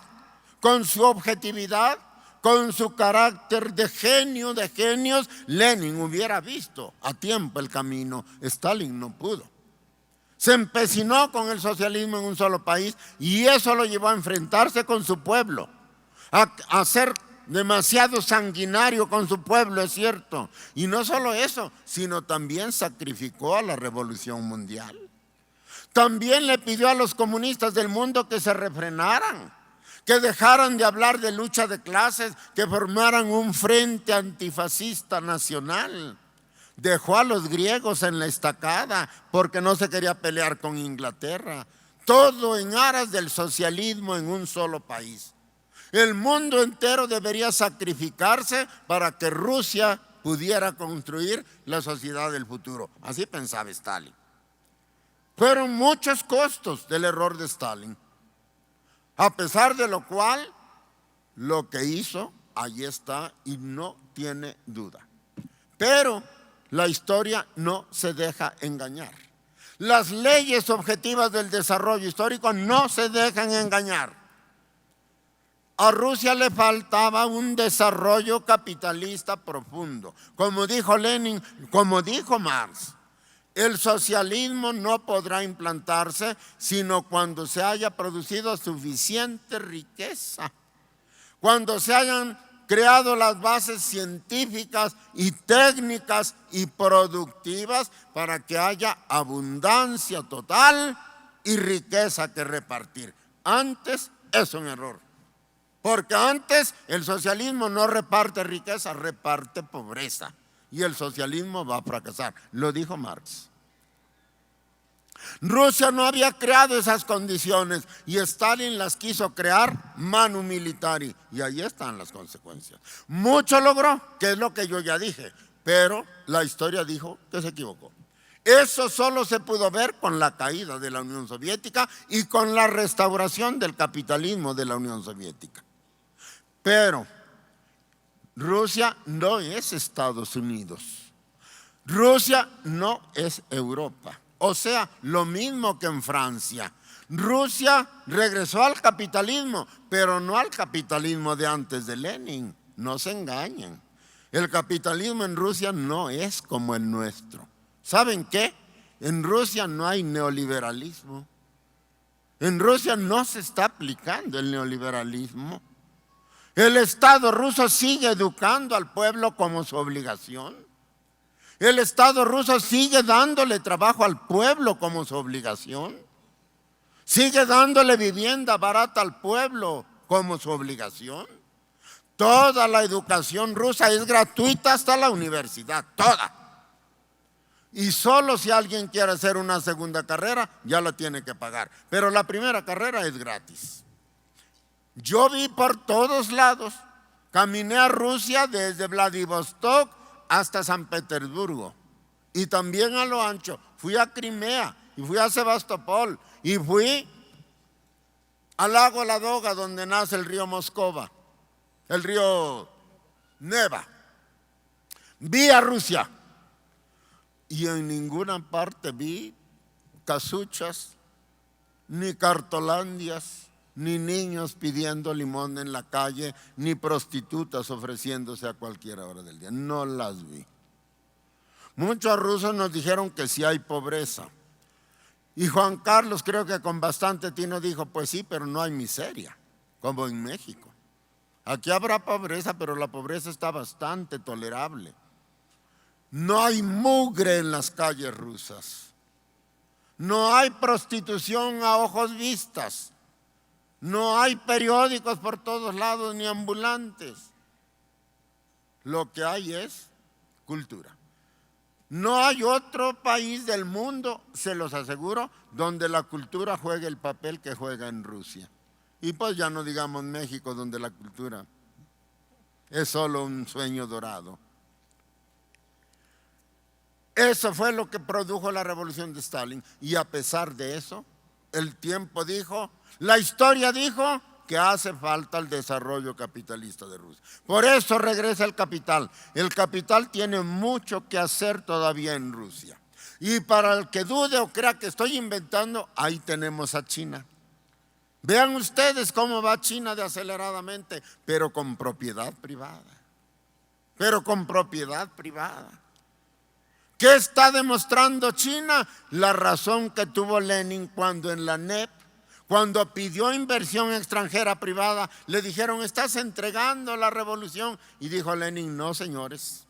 Speaker 1: con su objetividad, con su carácter de genio, de genios, Lenin hubiera visto a tiempo el camino. Stalin no pudo. Se empecinó con el socialismo en un solo país y eso lo llevó a enfrentarse con su pueblo, a ser demasiado sanguinario con su pueblo, es cierto. Y no solo eso, sino también sacrificó a la revolución mundial. También le pidió a los comunistas del mundo que se refrenaran, que dejaran de hablar de lucha de clases, que formaran un frente antifascista nacional. Dejó a los griegos en la estacada porque no se quería pelear con Inglaterra. Todo en aras del socialismo en un solo país. El mundo entero debería sacrificarse para que Rusia pudiera construir la sociedad del futuro. Así pensaba Stalin. Fueron muchos costos del error de Stalin. A pesar de lo cual, lo que hizo, allí está y no tiene duda. Pero la historia no se deja engañar. Las leyes objetivas del desarrollo histórico no se dejan engañar. A Rusia le faltaba un desarrollo capitalista profundo. Como dijo Lenin, como dijo Marx, el socialismo no podrá implantarse sino cuando se haya producido suficiente riqueza, cuando se hayan creado las bases científicas y técnicas y productivas para que haya abundancia total y riqueza que repartir. Antes es un error. Porque antes el socialismo no reparte riqueza, reparte pobreza. Y el socialismo va a fracasar. Lo dijo Marx. Rusia no había creado esas condiciones y Stalin las quiso crear manu militari. Y ahí están las consecuencias. Mucho logró, que es lo que yo ya dije, pero la historia dijo que se equivocó. Eso solo se pudo ver con la caída de la Unión Soviética y con la restauración del capitalismo de la Unión Soviética. Pero Rusia no es Estados Unidos. Rusia no es Europa. O sea, lo mismo que en Francia. Rusia regresó al capitalismo, pero no al capitalismo de antes de Lenin. No se engañen. El capitalismo en Rusia no es como el nuestro. ¿Saben qué? En Rusia no hay neoliberalismo. En Rusia no se está aplicando el neoliberalismo. El Estado ruso sigue educando al pueblo como su obligación. El Estado ruso sigue dándole trabajo al pueblo como su obligación. Sigue dándole vivienda barata al pueblo como su obligación. Toda la educación rusa es gratuita hasta la universidad, toda. Y solo si alguien quiere hacer una segunda carrera, ya la tiene que pagar. Pero la primera carrera es gratis. Yo vi por todos lados, caminé a Rusia desde Vladivostok hasta San Petersburgo y también a lo ancho. Fui a Crimea y fui a Sebastopol y fui al lago Ladoga donde nace el río Moscova, el río Neva. Vi a Rusia y en ninguna parte vi casuchas, ni cartolandias, ni niños pidiendo limón en la calle, ni prostitutas ofreciéndose a cualquier hora del día. No las vi. Muchos rusos nos dijeron que sí hay pobreza. Y Juan Carlos, creo que con bastante tino, dijo, pues sí, pero no hay miseria, como en México. Aquí habrá pobreza, pero la pobreza está bastante tolerable. No hay mugre en las calles rusas. No hay prostitución a ojos vistas. No hay periódicos por todos lados ni ambulantes. Lo que hay es cultura. No hay otro país del mundo, se los aseguro, donde la cultura juegue el papel que juega en Rusia. Y pues ya no digamos México, donde la cultura es solo un sueño dorado. Eso fue lo que produjo la revolución de Stalin. Y a pesar de eso, el tiempo dijo, la historia dijo que hace falta el desarrollo capitalista de Rusia. Por eso regresa el capital. El capital tiene mucho que hacer todavía en Rusia. Y para el que dude o crea que estoy inventando, ahí tenemos a China. Vean ustedes cómo va China de aceleradamente, pero con propiedad privada. Pero con propiedad privada. ¿Qué está demostrando China? La razón que tuvo Lenin cuando en la NEP, cuando pidió inversión extranjera privada, le dijeron, estás entregando la revolución. Y dijo Lenin, no señores,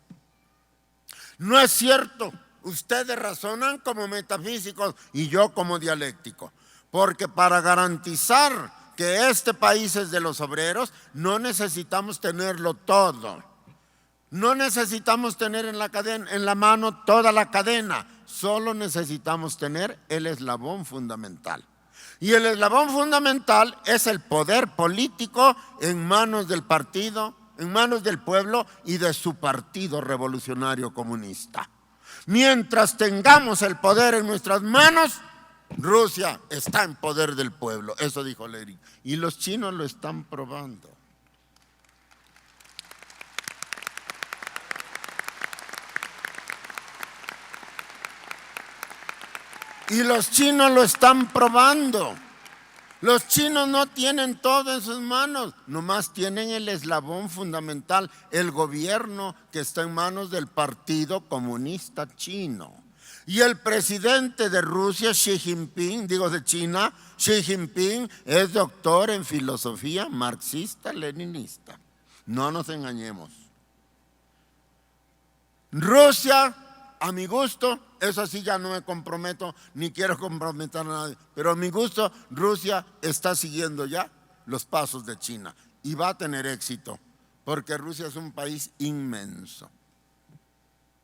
Speaker 1: no es cierto. Ustedes razonan como metafísicos y yo como dialéctico. Porque para garantizar que este país es de los obreros, no necesitamos tenerlo todo. No necesitamos tener en la mano toda la cadena. Solo necesitamos tener el eslabón fundamental. Y el eslabón fundamental es el poder político en manos del partido, en manos del pueblo y de su partido revolucionario comunista. Mientras tengamos el poder en nuestras manos, Rusia está en poder del pueblo. Eso dijo Lenin. Y los chinos lo están probando. Y los chinos lo están probando. Los chinos no tienen todo en sus manos, nomás tienen el eslabón fundamental, el gobierno que está en manos del Partido Comunista Chino. Y el presidente de Rusia, Xi Jinping, de China, Xi Jinping, es doctor en filosofía marxista-leninista. No nos engañemos. Rusia, a mi gusto, eso sí ya no me comprometo, ni quiero comprometer a nadie, pero a mi gusto, Rusia está siguiendo ya los pasos de China y va a tener éxito, porque Rusia es un país inmenso.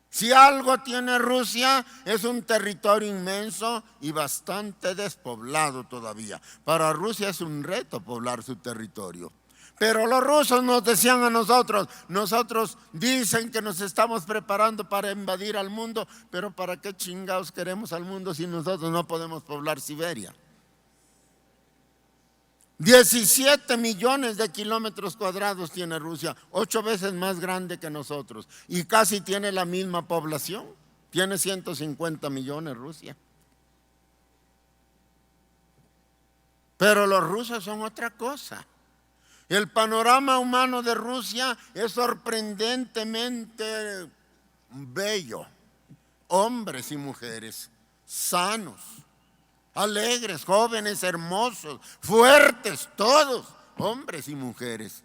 Speaker 1: Si algo tiene Rusia, es un territorio inmenso y bastante despoblado todavía. Para Rusia es un reto poblar su territorio. Pero los rusos nos decían a nosotros dicen que nos estamos preparando para invadir al mundo, pero ¿para qué chingados queremos al mundo si nosotros no podemos poblar Siberia? 17 millones de kilómetros cuadrados tiene Rusia, 8 veces más grande que nosotros, y casi tiene la misma población, tiene 150 millones Rusia. Pero los rusos son otra cosa. El panorama humano de Rusia es sorprendentemente bello. Hombres y mujeres sanos, alegres, jóvenes, hermosos, fuertes, todos, hombres y mujeres.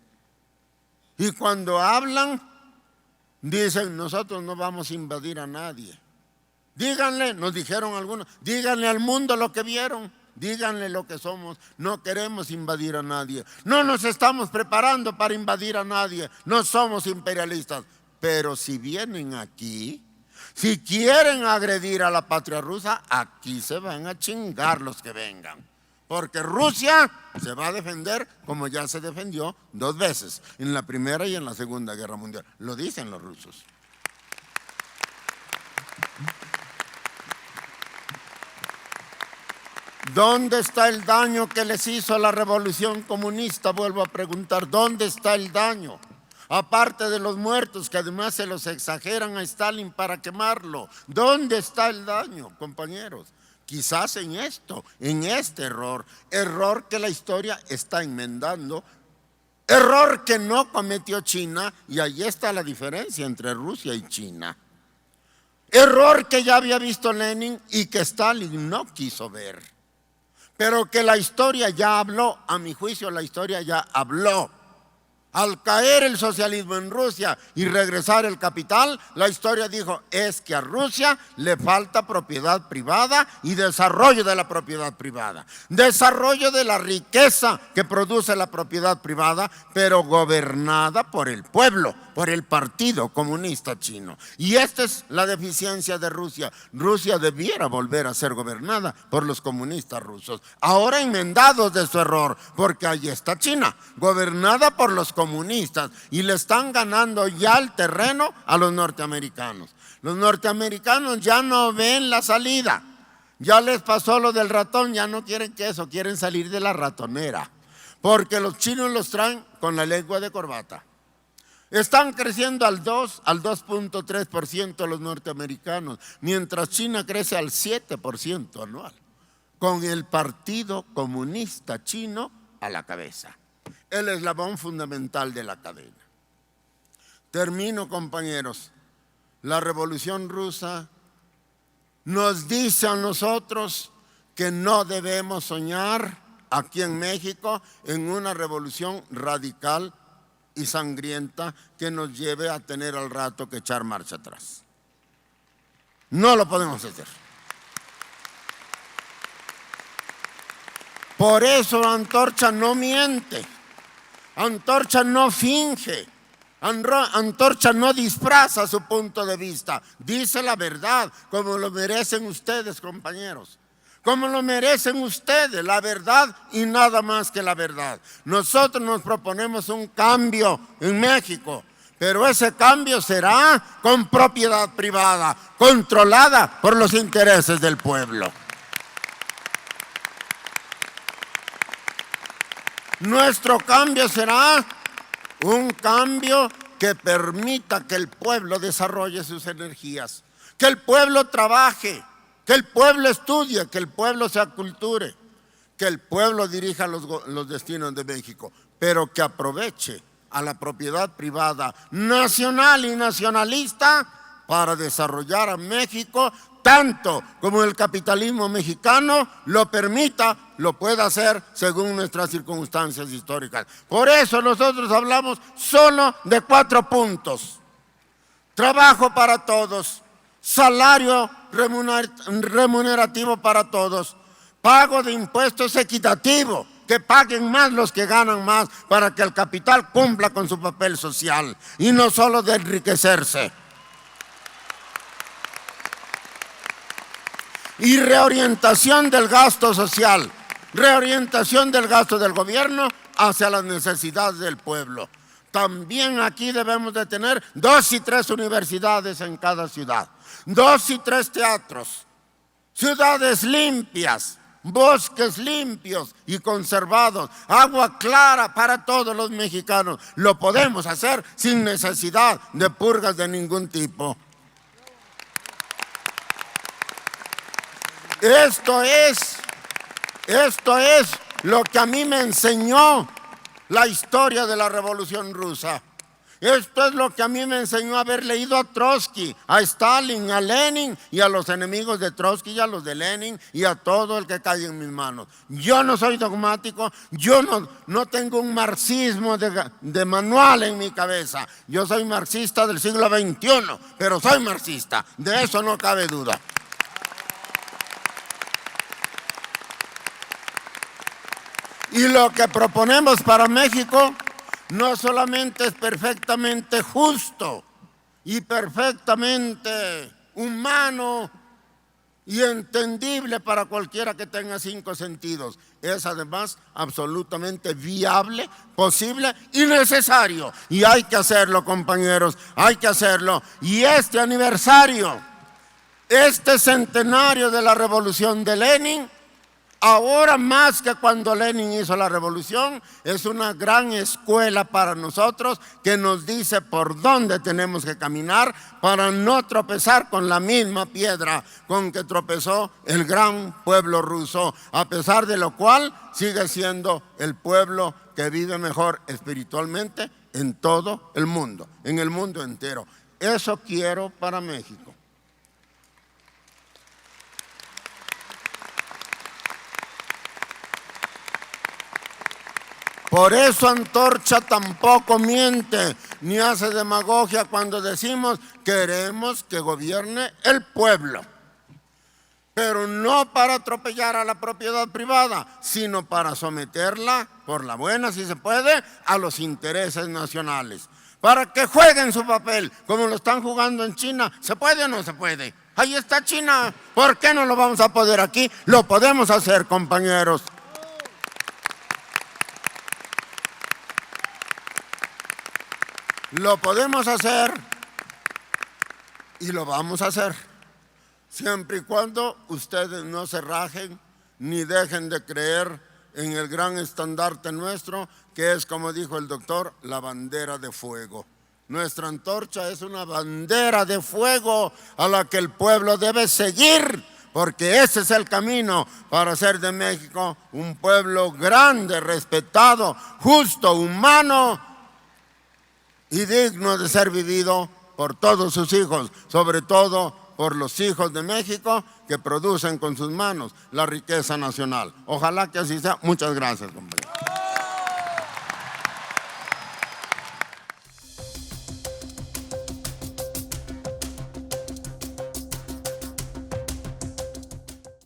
Speaker 1: Y cuando hablan, dicen, nosotros no vamos a invadir a nadie. Díganle, nos dijeron algunos, díganle al mundo lo que vieron. Díganle lo que somos, no queremos invadir a nadie. No nos estamos preparando para invadir a nadie, no somos imperialistas. Pero si vienen aquí, si quieren agredir a la patria rusa, aquí se van a chingar los que vengan. Porque Rusia se va a defender como ya se defendió 2 veces, en la Primera y en la Segunda Guerra Mundial. Lo dicen los rusos. ¿Dónde está el daño que les hizo la revolución comunista? Vuelvo a preguntar, ¿dónde está el daño? Aparte de los muertos, que además se los exageran a Stalin para quemarlo. ¿Dónde está el daño, compañeros? Quizás en esto, en este error que la historia está enmendando, error que no cometió China, y ahí está la diferencia entre Rusia y China. Error que ya había visto Lenin y que Stalin no quiso ver. Pero que la historia ya habló, a mi juicio la historia ya habló. Al caer el socialismo en Rusia y regresar el capital, la historia dijo, es que a Rusia le falta propiedad privada y desarrollo de la propiedad privada. Desarrollo de la riqueza que produce la propiedad privada, pero gobernada por el pueblo, por el Partido Comunista Chino. Y esta es la deficiencia de Rusia. Rusia debiera volver a ser gobernada por los comunistas rusos. Ahora enmendados de su error, porque ahí está China, gobernada por los comunistas, y le están ganando ya el terreno a los norteamericanos. Los norteamericanos ya no ven la salida. Ya les pasó lo del ratón, ya no quieren queso, quieren salir de la ratonera. Porque los chinos los traen con la lengua de corbata. Están creciendo al 2.3% los norteamericanos, mientras China crece al 7% anual, con el Partido Comunista Chino a la cabeza, el eslabón fundamental de la cadena. Termino, compañeros. La Revolución Rusa nos dice a nosotros que no debemos soñar aquí en México en una revolución radical y sangrienta que nos lleve a tener al rato que echar marcha atrás. No lo podemos hacer. Por eso Antorcha no miente, Antorcha no finge, Antorcha no disfraza su punto de vista, dice la verdad, como lo merecen ustedes, compañeros. Como lo merecen ustedes, la verdad y nada más que la verdad. Nosotros nos proponemos un cambio en México, pero ese cambio será con propiedad privada, controlada por los intereses del pueblo. Nuestro cambio será un cambio que permita que el pueblo desarrolle sus energías, que el pueblo trabaje, que el pueblo estudie, que el pueblo se aculture, que el pueblo dirija los destinos de México, pero que aproveche a la propiedad privada nacional y nacionalista para desarrollar a México tanto como el capitalismo mexicano lo permita, lo pueda hacer según nuestras circunstancias históricas. Por eso nosotros hablamos solo de 4 puntos. Trabajo para todos, salario remunerativo para todos, pago de impuestos equitativo, que paguen más los que ganan más para que el capital cumpla con su papel social y no solo de enriquecerse. Y reorientación del gasto social, reorientación del gasto del gobierno hacia las necesidades del pueblo. También aquí debemos de tener 2 y 3 universidades en cada ciudad, 2 y 3 teatros, ciudades limpias, bosques limpios y conservados, agua clara para todos los mexicanos. Lo podemos hacer sin necesidad de purgas de ningún tipo. Esto es lo que a mí me enseñó la historia de la Revolución Rusa. Esto es lo que a mí me enseñó haber leído a Trotsky, a Stalin, a Lenin y a los enemigos de Trotsky y a los de Lenin y a todo el que cae en mis manos. Yo no soy dogmático, yo no tengo un marxismo de manual en mi cabeza. Yo soy marxista del siglo XXI, pero soy marxista, de eso no cabe duda. Y lo que proponemos para México no solamente es perfectamente justo y perfectamente humano y entendible para cualquiera que tenga 5 sentidos, es además absolutamente viable, posible y necesario. Y hay que hacerlo, compañeros, hay que hacerlo. Y este aniversario, este centenario de la revolución de Lenin, ahora más que cuando Lenin hizo la revolución, es una gran escuela para nosotros que nos dice por dónde tenemos que caminar para no tropezar con la misma piedra con que tropezó el gran pueblo ruso, a pesar de lo cual sigue siendo el pueblo que vive mejor espiritualmente en todo el mundo, en el mundo entero. Eso quiero para México. Por eso Antorcha tampoco miente ni hace demagogia cuando decimos queremos que gobierne el pueblo, pero no para atropellar a la propiedad privada, sino para someterla, por la buena si se puede, a los intereses nacionales, para que jueguen su papel como lo están jugando en China. ¿Se puede o no se puede? Ahí está China. ¿Por qué no lo vamos a poder aquí? Lo podemos hacer, compañeros. Lo podemos hacer y lo vamos a hacer, siempre y cuando ustedes no se rajen ni dejen de creer en el gran estandarte nuestro, que es, como dijo el doctor, la bandera de fuego. Nuestra antorcha es una bandera de fuego a la que el pueblo debe seguir, porque ese es el camino para hacer de México un pueblo grande, respetado, justo, humano y digno de ser vivido por todos sus hijos, sobre todo por los hijos de México que producen con sus manos la riqueza nacional. Ojalá que así sea. Muchas gracias, compañero.